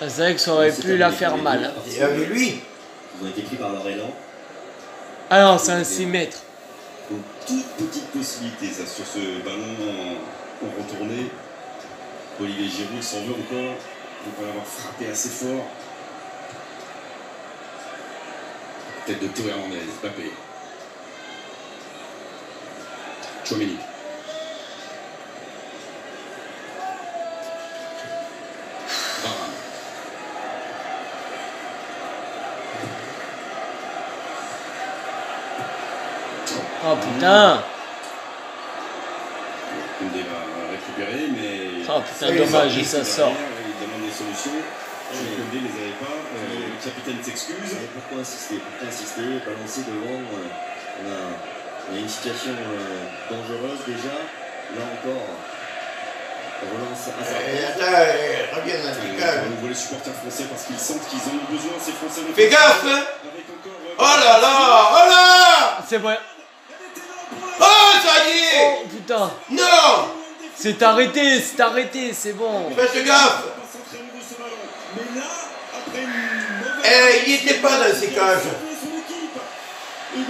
Ah, c'est vrai que ça aurait pu la faire mal. Il y avait lui. Ils ont été pris par leur élan. Ah non, c'est un 6 mètres. Donc, toute petite possibilité ça, sur ce ballon en retourné. Olivier Giroud s'en veut encore. Il ne peut pas l'avoir frappé assez fort. Tête de Théo Hernandez, Mbappé. Tchouaméni. Varane. Oh putain. Koundé va récupérer, mais. Oh putain, dommage, et ça sort. Il demande des solutions. Koundé ne les avait pas. Le capitaine s'excuse. Et pourquoi insister balancer devant. On a une situation dangereuse déjà. Là encore, on relance à sa Attends, reviens dans le On calme. va nouveau les supporters français parce qu'ils sentent qu'ils en ont besoin. Ces Français. Fais gaffe, hein. Avec encore. Oh là là, oh là. C'est vrai. Oh, ça y est. Oh putain. Non. C'est arrêté, c'est bon. Faites gaffe. Mais là, après une Eh, il n'était pas dans ces cages.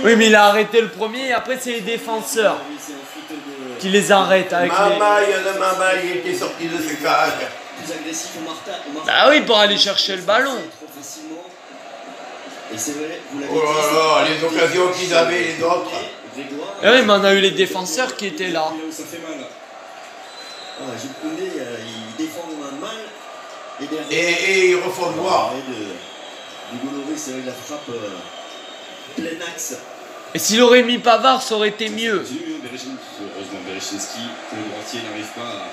Oui, mais il a arrêté le premier et après c'est les défenseurs qui les arrêtent avec les... Maman, il était sorti de ses cages. plus agressif au Martin. Bah oui, pour aller chercher le ballon. Trop facilement. Et c'est vrai, vous l'avez Oh là là, les occasions qu'ils avaient, les autres. Grégoire. Ah oui, mais on a eu les défenseurs qui étaient là. Ça fait mal. Gilles Koundé, il défend mal. Et derrière. Et ils refont voir. Du Bolloré, c'est vrai que la frappe plein axe. Et s'il aurait mis Pavard, ça aurait été mieux. Heureusement, Berechinski, le droitier, n'arrive pas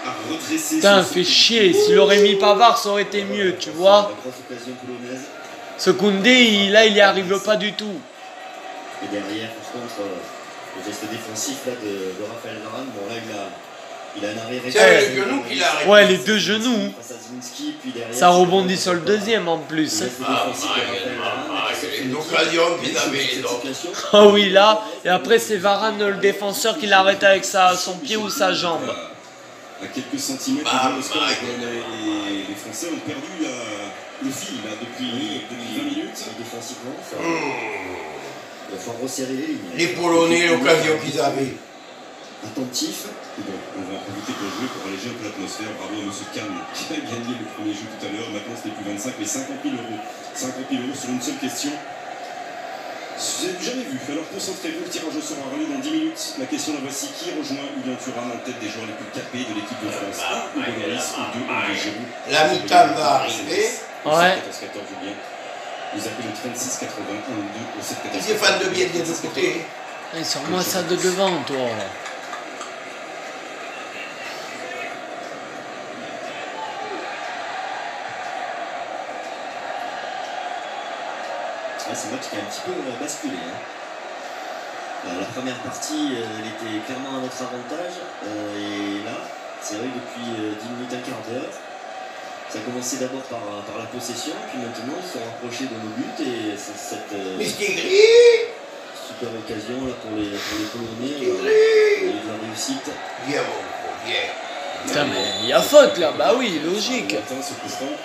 à redresser. Putain, fait chier. S'il aurait mis Pavard, ça aurait été mieux, tu vois. La grosse occasion polonaise. Ce Koundé, là, il y arrive pas du tout. Et derrière, par contre, le geste défensif là, de Raphaël Varane, bon là il a un arrêt C'est le genou qu'il a arrêté. Ouais, les deux genoux. face à Ziminski, puis derrière, Ça rebondit sur le deuxième en plus. le geste défensif de Raphaël Varane, C'est une occasion qu'ils avaient, les autres. Ah oui, là. Et après, c'est Varane, le défenseur, qui l'arrête avec son pied ou sa jambe. À quelques centimètres de le score, les Français ont perdu le fil là, depuis 20 minutes. Défensivement, il va falloir resserrer les lignes. Les Polonais, l'occasion qu'ils avaient. Attentif. Bon, on va en profiter pour jouer, pour alléger un peu l'atmosphère. Bravo à M. Kahn qui a gagné le premier jeu tout à l'heure. Maintenant, c'était plus 25, mais 50 000 euros. 50 000 euros sur une seule question. Vous n'avez jamais vu. Alors concentrez-vous, le tirage au sort aura lieu dans 10 minutes. La question la voici. Qui rejoint Julien Thuram en tête des joueurs les plus capés de l'équipe de France? 1 ou Bonolis ou 2 Olivier Giroud. La mi-temps va arriver. Ouais. 14-14 Julien. Vous appelez le 36 81 2 au 7 14. Ils sont fans de bien des deux côtés. Eh, sors-moi ça de devant, toi. C'est un match qui a un petit peu basculé. La première partie, elle était clairement à notre avantage. Et là, c'est vrai que depuis 10 minutes, un quart d'heure, ça a commencé d'abord par la possession, puis maintenant ils se sont rapprochés de nos buts et c'est cette super occasion là, pour les Polonais de la réussite. Viens, mon gros, viens. Putain, mais il y a faute là. Bah oui, logique. Attends, ce coup franc.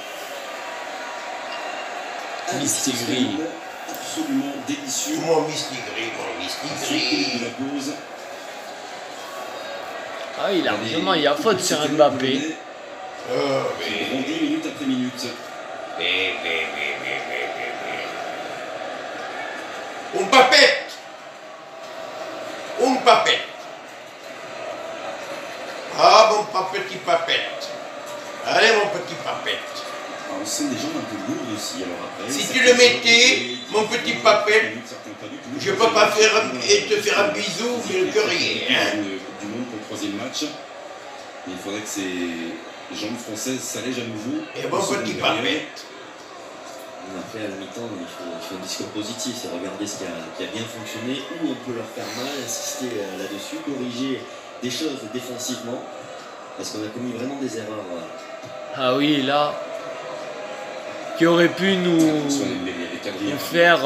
Misty Gris. Absolument délicieux. Mon Mistigri, mon Mistigri. De la pause. Ah oui, largement, il y a faute sur Mbappé. On dit minute après minute. Un papette. Un papette. Ah, mon petit papette. Allez, mon petit papette. on sent des jambes un peu lourdes aussi. Alors après, Si tu le mettais, mon petit papel, je peux pas faire te faire un bisou, mais que rien. Hein. Du monde pour le troisième match. Mais il faudrait que ces jambes françaises s'allègent à nouveau. Et bon petit papel. Après, à la mi-temps, il faut un discours positif, c'est regarder ce qui a bien fonctionné, où on peut leur faire mal, insister là-dessus, corriger des choses défensivement, parce qu'on a commis vraiment des erreurs. Ah oui, là, qui aurait pu nous faire...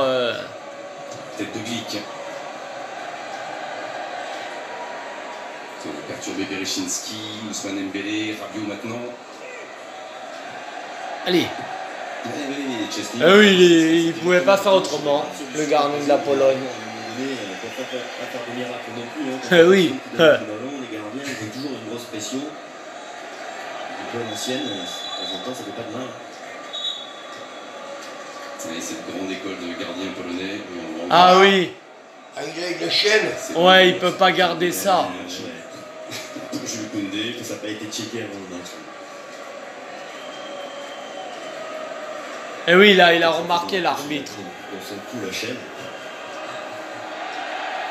Tête de Glick. Perturbé Berechinski, Ousmane Dembélé, Rabiot maintenant. Allez. Ah oui, il pouvait pas faire autrement, le gardien de la Pologne. Oui. Les gardiens, ils ont toujours une grosse pression. Un peu l'ancienne, de temps en temps, ça fait pas de mal. Cette grande école de gardiens polonais. Ah oui. Avec le chêne. Ouais, il peut pas garder ça. Jules Koundé. Ça n'a pas été checké avant le match. Et oui, là, il a remarqué l'arbitre. On sent tout la chaîne.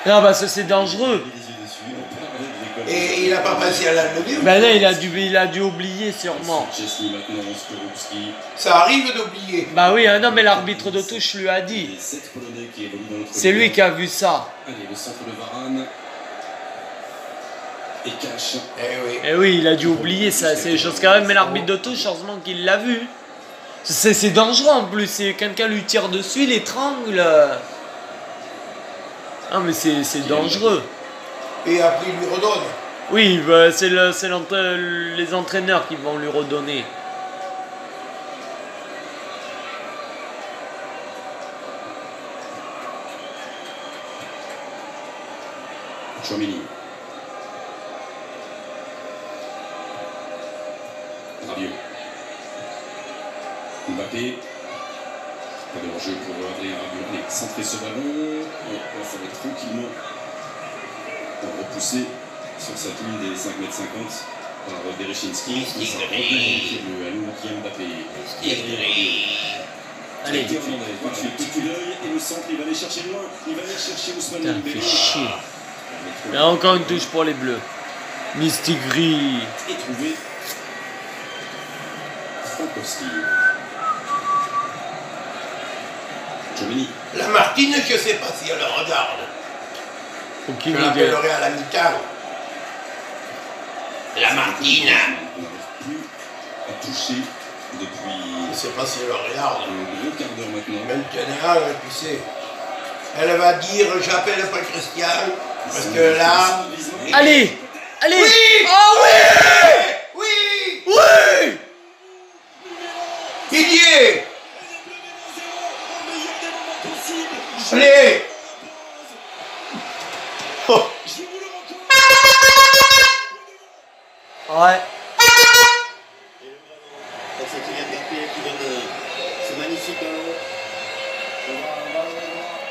Non, parce que c'est dangereux. Et il a pas passé à la lever. Ben non, il a dû oublier sûrement. Chesney maintenant, Skorupski. Ça arrive d'oublier. Bah oui, non, mais l'arbitre de touche lui a dit. C'est lui qui a vu ça. Allez, le centre de Varane. Et cache. Eh oui. Et oui, il a dû oublier ça, c'est des choses quand même. Mais l'arbitre de touche, heureusement qu'il l'a vu. C'est dangereux en plus, si quelqu'un lui tire dessus, il étrangle. Ah mais c'est dangereux. Et après il lui redonne. Oui, bah, c'est les entraîneurs qui vont lui redonner. Chouamini. Rabiot. Mbappé. Pas de hors-jeu pour Adrien Rabiot. Allez, centrer ce ballon. Et là, ça va être tranquillement repoussé sur cette ligne des 5,50 m par Berechinski. Mbappé. Allez. Petit l'œil et le centre, il va aller chercher loin. Il va aller chercher Ousmane Putain, Dembélé. fait chier. Il y a encore une touche pour les Bleus. Mistigri. Et trouvé Frankowski. Chouamini. La Martine, je sais pas si elle le regarde. Aucune Je idée. l'appellerai à la mi-temps. La Martine. On n'arrive plus à toucher depuis Je sais pas si elle le regarde. un gros quart d'heure maintenant. Maintenant, tu sais. Elle va dire j'appelle pas Christian. Parce que là. Allez. Allez. Oui. Oh oui. Oui. Oui. Il y est. Allez. Oh. Ouais. C'est Kylian Mbappé qui donne ce magnifique ballon.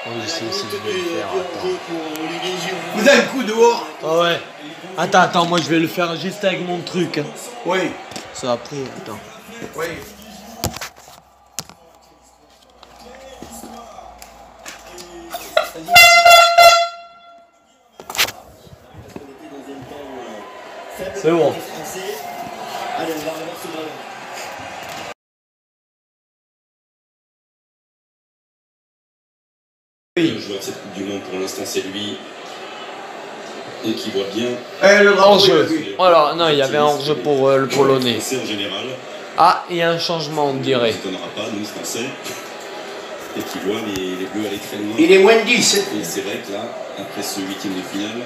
Oh, je sais aussi que je vais le faire. Attends. Vous avez un coup dehors. Oh ouais. Attends, moi je vais le faire juste avec mon truc. Hein. Oui. Ça après, attends. Oui. C'est bon. Allez, on va revoir ce ballon. Le joueur de cette Coupe du Monde pour l'instant c'est lui. Et qui voit bien. Le Hors-jeu. Voilà, non, il y avait un hors-jeu pour le Polonais. Français en général. Ah, il y a un changement, on dirait. Ça ne donnera pas, nous Français. Et qui voit les Bleus aller très loin. Il est moins de 10. Et c'est vrai que là, après ce huitième de finale,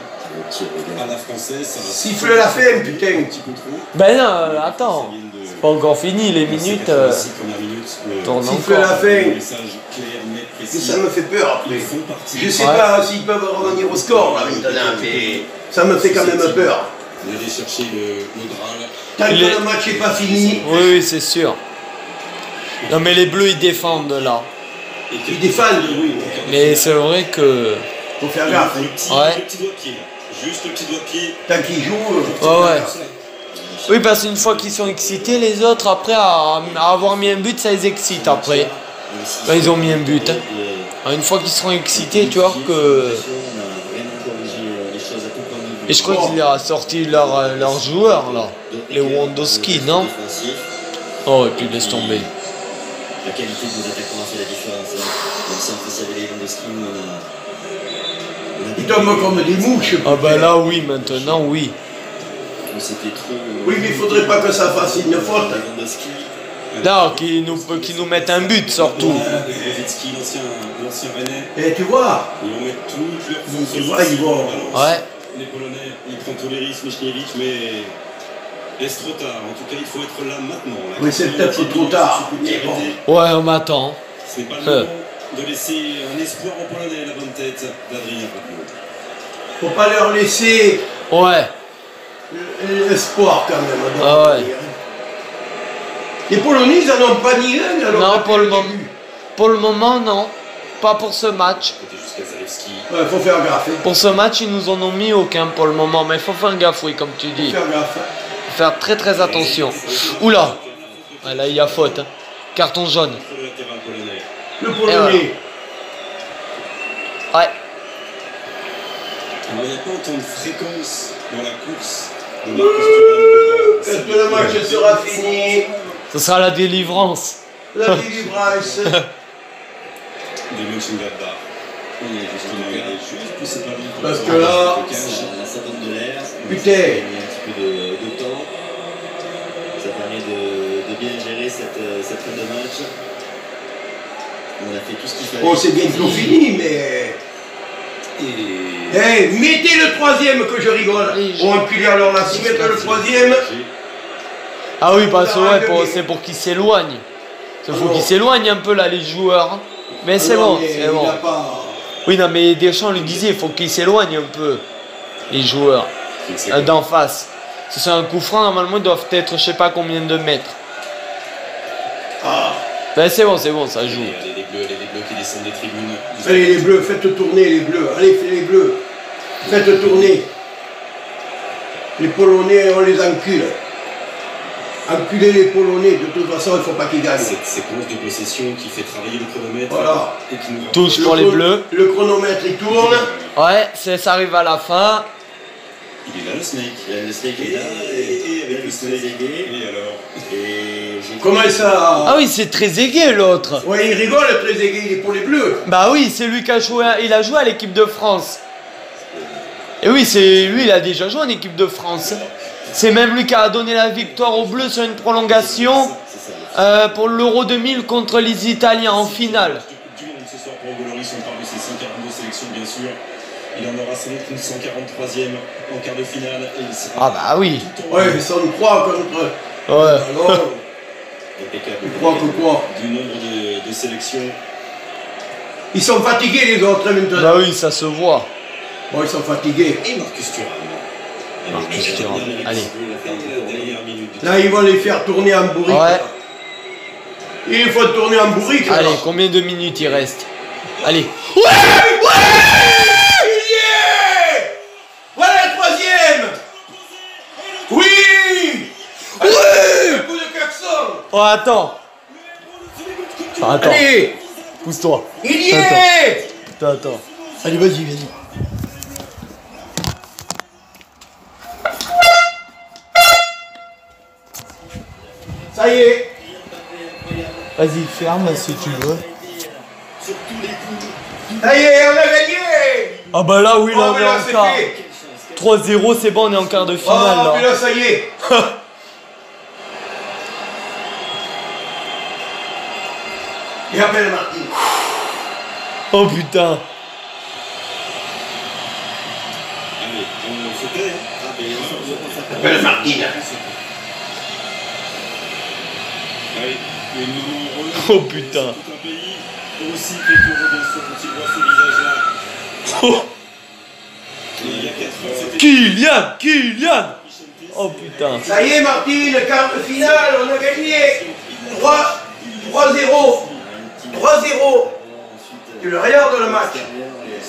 à la française, ça va Siffle la fin, putain. un petit peu trop. Ben non, attends. C'est pas encore fini, les minutes. Tournent Siffle encore. la fin. Message clair, net, précis. Ça me fait peur après. Ils font partie. Je sais Ouais. pas s'ils peuvent revenir au score là maintenant, mais ça me fait quand même peur. On va aller chercher le Graal. Tant que Il est- le match n'est pas fini, Oui, c'est sûr. Non, mais les Bleus, ils défendent là. ils défendent, oui. Mais c'est vrai que. Faut faire gaffe. Le Hein. petit, Ouais. le petit doigt de pied. Juste le petit doigt de pied. Tant qu'ils jouent. Ouais, ouais. Oui, parce qu'une fois qu'ils sont excités, les autres, après, à avoir mis un but, ça les excite après. Là, ils ont mis un but. Hein. Alors, une fois qu'ils seront excités, tu vois que... Et je crois qu'il a sorti leurs joueurs, là. Les Wondowski, non? Oh, et puis laisse tomber. La qualité de nos attaquants a fait la différence. Même si en face il y avait les Lewandowski, Ils tombent comme des mouches. Ah bah là, oui, maintenant, oui. C'était trop. Oui, mais il faudrait pas que ça fasse une faute. Lewandowski. Non, qu'ils nous mettent un but, surtout. Rosicki, l'ancien Rennais, Et tu vois, ils vont mettre toutes leurs forces. tu vois, ils vont... Ouais. Les Polonais, ils prennent tous les risques, Michniewicz, mais est-ce trop tard? En tout cas, il faut être là maintenant. La Oui, c'est peut-être trop tard, mais bon. Ouais, on m'attend. Ce n'est pas le moment de laisser un espoir aux Polonais, la bonne tête d'Adrien Rabiot. Faut pas leur laisser Ouais. l'espoir quand même. Donc, Ah ouais. Les Polonais, ils n'en ont pas ni un. Alors Non, depuis pour le moment, non. Pas pour ce match. Côté jusqu'à Zalewski. Ouais, faut faire gaffe. Pour ce match, ils nous en ont mis aucun pour le moment. Mais il faut faire gaffe, oui, comme tu dis. Faut faire gaffe. Faire très très attention. Oula. Ouais, là, il y a faute. Hein. Carton jaune. Contre le latéral polonais. Le Polonais. Ouais. Alors, il n'y a pas autant de fréquence dans la course de Est-ce que le match sera fini? Ce sera la délivrance. La délivrance. Des Mönchengladbach. On est justement juste, puis c'est pas bon pour Parce le que Polonais, là, ça Ça donne de l'air. Putain. Ça permet un petit peu de temps. Ça permet de bien gérer cette fin de match. On a fait tout ce qu'il fallait. Bon, c'est bientôt fini, mais... Hey, mettez le troisième que je rigole. Bon, enculé, alors là, si mettez le troisième... Ah oui, parce que ouais, c'est pour qu'ils s'éloignent. Il faut qu'ils s'éloignent un peu là, les joueurs. Mais c'est non, bon, mais c'est il bon. a pas... Oui, non, mais Deschamps lui disait, il faut qu'ils s'éloignent un peu, les joueurs d'en face. Si c'est un coup franc, normalement, ils doivent être, je sais pas combien de mètres. Ah. Ben c'est bon, ça joue. Allez, les bleus qui descendent des tribunes. Allez, les bleus, faites tourner les bleus. Allez, faites les bleus. Faites tourner. Les Polonais, on les encule. Enculer les Polonais, de toute façon, il ne faut pas qu'ils gagnent. Cette séquence de possession qui fait travailler le chronomètre. Voilà. Et qui nous Touche pour les bleus. Le chronomètre, il tourne. Ouais, ça arrive à la fin. Il est là, le Snake. Le Snake est là. Et avec le Snake. Et Et alors Comment ça? Ah oui, c'est très aigué l'autre. Ouais, il rigole, très aigué, il est pour les bleus. Bah oui, c'est lui qui a joué, il a joué à l'équipe de France. Et oui, c'est lui, il a déjà joué en équipe de France. C'est même lui qui a donné la victoire aux Bleus sur une prolongation pour l'Euro 2000 contre les Italiens en finale. Du monde ce soir pour Goloris, on parle de ses 142 sélections bien sûr. Il en aura sans doute une 143e en quart de finale. Et il sera Ah bah oui. Ouais, mais ça on croit contre... Ouais. Alors, impeccable. tu crois que quoi? du nombre de sélections. Ils sont fatigués les autres maintenant. Bah oui, ça se voit. Bon, ils sont fatigués. Et Marcus Thuram. Marcus Thuram. Allez. La dernière minute du Là, ils vont les faire tourner en bourrique. Ouais. là. Il faut tourner en bourrique. Allez, là. combien de minutes il reste? Allez. Il y est. Voilà le troisième. Oui. Un coup de klaxon. Oh, attends. Attends, Allez. pousse-toi. Il y est. Attends. Allez, vas-y. Ça y est. Vas-y, ferme si tu veux. Ça y est, on a gagné. Ah bah là, oui, là, Oh, on mais est là, en c'est quart. fait. 3-0, c'est bon, on est en quart de Oh, finale, mais là. là, ça y est. Et appelle Martin. Oh putain. Allez, on se tait. Appelle Martin. Allez, et nous remercions Oh putain. tout un pays aussi qui est heureux bien sûr quand il voit ce visage-là. Oh. Et il y a 4 ans, c'était Kylian. Oh putain. Ça y est, Martine, quart de finale, on a gagné. 3-0. 3-0. Tu le regardes le match.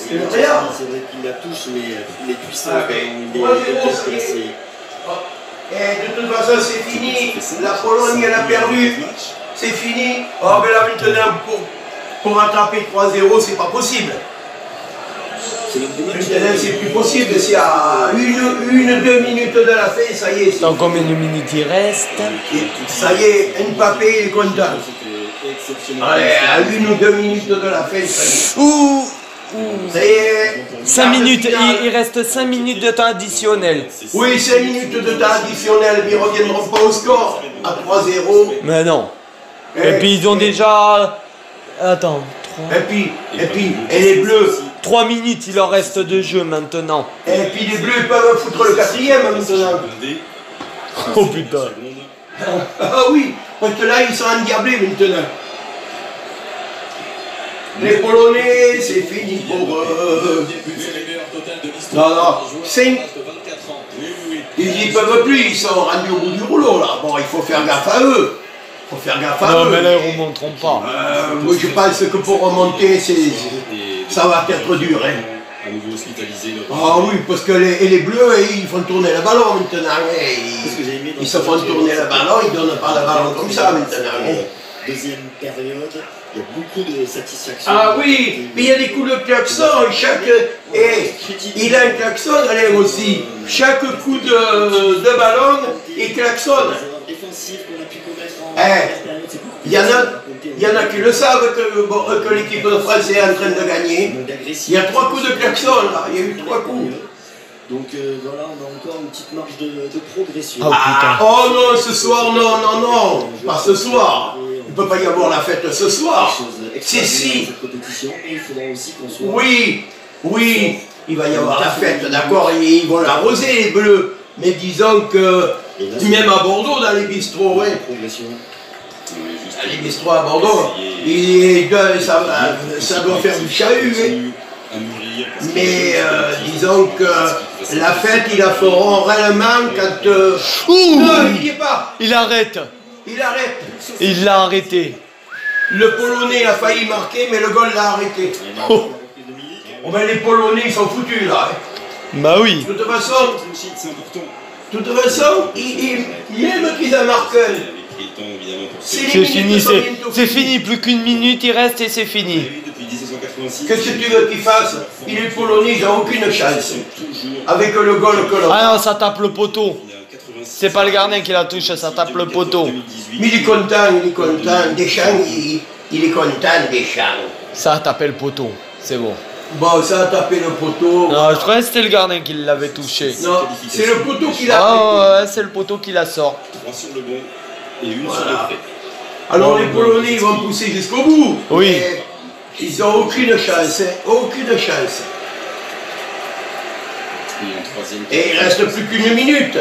Tu le regardes. C'est vrai qu'il la touche, mais il est puissant. Ah, quand mais même. Il est 3-0, bien ça y est. placé. Et de toute façon, c'est fini. La Pologne, elle a perdu. C'est fini. Oh, mais là, maintenant, pour rattraper 3-0, c'est pas possible. Maintenant, c'est plus possible. C'est à 1-2 minutes de la fin, ça y est. Dans combien de minutes il reste? Ça y est, Mbappé, il est content. Allez, à 1 ou 2 minutes de la fin, ça y est. Ouh, Ça y est. 5 minutes, il reste 5 minutes de temps additionnel. Oui, 5 minutes de temps additionnel, mais ils ne reviendront pas au score à 3-0. Mais non. Et puis ils ont déjà... Attends. Et les Bleus. 3 minutes, il leur reste de jeu maintenant. Et puis les Bleus peuvent foutre le 4e maintenant. Oh putain. Ah oui, parce que là ils sont endiablés maintenant. Les Polonais, c'est fini pour eux. Non, non, 5. Ils n'y peuvent plus, ils sont rendus au bout du rouleau là. Bon, il faut faire gaffe à eux. Il faut faire gaffe à eux. Non, mais là ils remonteront pas. Moi je pense que pour remonter, ça va être dur. Hein. À nouveau hospitalisé. Ah oui, parce que les Bleus, ils font tourner le ballon maintenant. Ils se font tourner le ballon, ils ne donnent pas le ballon comme ça maintenant. Deuxième période, il y a beaucoup de satisfaction. Ah oui, mais il y a des coups de klaxon, il a un klaxon, allez aussi. Chaque coup de ballon, il klaxonne. Il y en a qui le savent que l'équipe de France est en train de gagner. Il y a 3 coups de klaxon là, il y a eu 3 coups. Donc voilà, on a encore une petite marge de progression. Oh non, ce soir, non, pas ce soir. Il ne peut pas y avoir la fête ce soir. C'est si. Oui, il va y avoir la fête, d'accord, ils vont l'arroser les Bleus. Mais disons que, même à Bordeaux, dans les bistrots, ouais. Les bistrots à Bordeaux, ça doit faire du chahut, hein. Mais disons que la fête, ils la feront réellement quand... Non, il n'y est pas. Il arrête. Il l'a arrêté. Le Polonais a failli marquer, mais le goal l'a arrêté. Oh ben les Polonais, ils sont foutus là. Hein. Bah oui. De toute façon, même qu'ils en marquent un, c'est fini, plus qu'une minute, il reste et c'est fini. Qu'est-ce que tu veux qu'ils fassent? Les Polonais, ils n'ont aucune chance. Avec le goal que l'on... Ah non, ça tape le poteau. C'est pas le gardien qui la touche, ça tape le poteau. Mais il est content. Deschamps, il est content, Deschamps. Ça a tapé le poteau, c'est bon. Bon, ça a tapé le poteau. Non, je croyais que c'était le gardien qui l'avait touché. Non, c'est le poteau qui l'a... Ah ouais, c'est le poteau qui la sort. 3 sur le bon et 1 sur le prêt. Alors les Polonais, ils vont pousser jusqu'au bout. Oui. Mais ils n'ont aucune chance, aucune chance. Et il reste plus qu'une minute.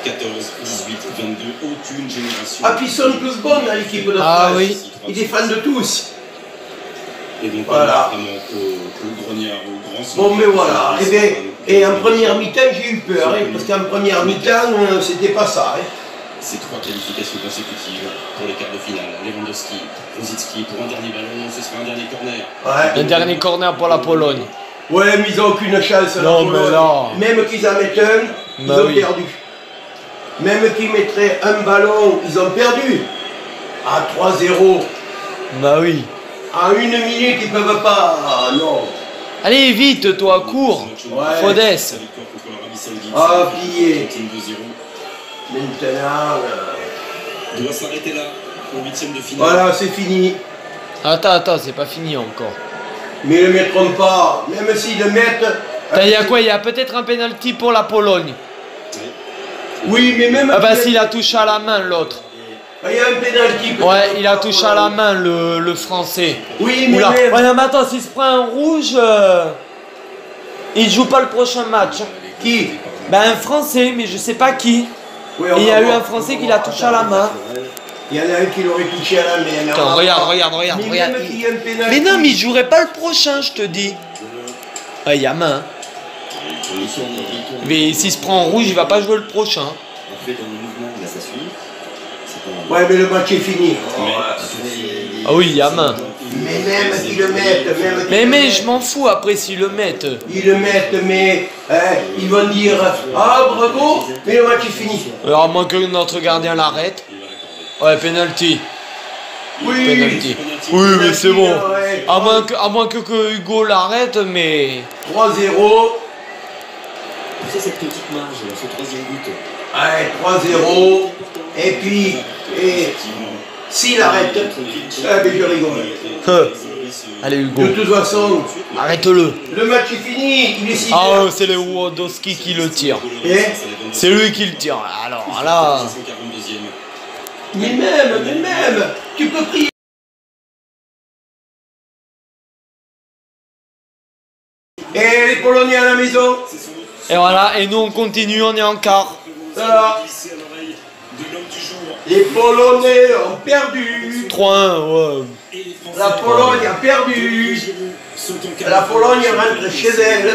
14, 18, 22, aucune génération. Ah, puis ils sont tous bons dans l'équipe de France. Ah oui. Ils défendent tous. Et donc, voilà. Au grognard, au grand son. Bon, mais voilà. Et en première mi-temps, j'ai eu peur. Hein, parce qu'en première mi-temps, c'était pas ça. Hein. Ces 3 qualifications consécutives pour les quarts de finale. Lewandowski, Rosicki pour un dernier ballon, ce sera un dernier corner. Ouais. Un dernier corner pour la Pologne. Ouais, mais ils n'ont aucune chance. Non, mais là. Même qu'ils en mettent un, ils ont perdu. Même qu'ils mettraient un ballon, ils ont perdu. À 3-0. Bah oui. À 1 minute, ils peuvent pas. Ah, non. Allez, vite, toi, cours. Ouais. Fodès. Ah, plié. Maintenant. Doit s'arrêter là, au 8e de finale. Voilà, c'est fini. Attends, c'est pas fini encore. Mais ils ne le mettront pas. Même s'ils le mettent. Il y a quoi? Il y a peut-être un penalty pour la Pologne. Oui, mais même. Ah bah s'il a touché à la main l'autre. Il y a un pénalty. Ouais, il a touché à la main le français. Oui, mais Oula. même. Ouais, non, mais attends, s'il se prend un rouge, il joue pas le prochain match. Qui? Ben un français, mais je sais pas qui. Oui, Et il y a eu un français qui l'a touché à la main. Il y en a un qui l'aurait touché à la main. Attends, regarde. Mais même qu'il y ait un pénalty. Mais non, mais il jouerait pas le prochain, je te dis. Ah, il y a main. Mais s'il se prend en rouge, il va pas jouer le prochain. Ouais, mais le match est fini. Ah oui, il y a main. Mais même qu'ils le mettent, même qu'ils le Mais mettent, je m'en fous après s'ils le mettent. ils le mettent, mais ils vont dire ah bravo, mais le match est fini. Alors à moins que notre gardien l'arrête. Ouais, penalty. Oui, Penalty. Oui, mais c'est bon. Ouais, À moins que Hugo l'arrête, mais... 3-0. C'est cette petite marge, ce troisième but. Ouais, 3-0. Et puis, s'il arrête, mais je rigole. Allez Hugo, De toute façon, arrête-le. le match est fini, il est 6 Ah, c'est le Wodowski qui le tire. Et C'est lui qui le tire. Alors là... mais même, tu peux prier. Et les Polonais à la maison. Et voilà, et nous on continue, on est en quart. Voilà. Les Polonais ont perdu. 3-1, ouais. La Pologne a perdu. La Pologne rentre chez elle.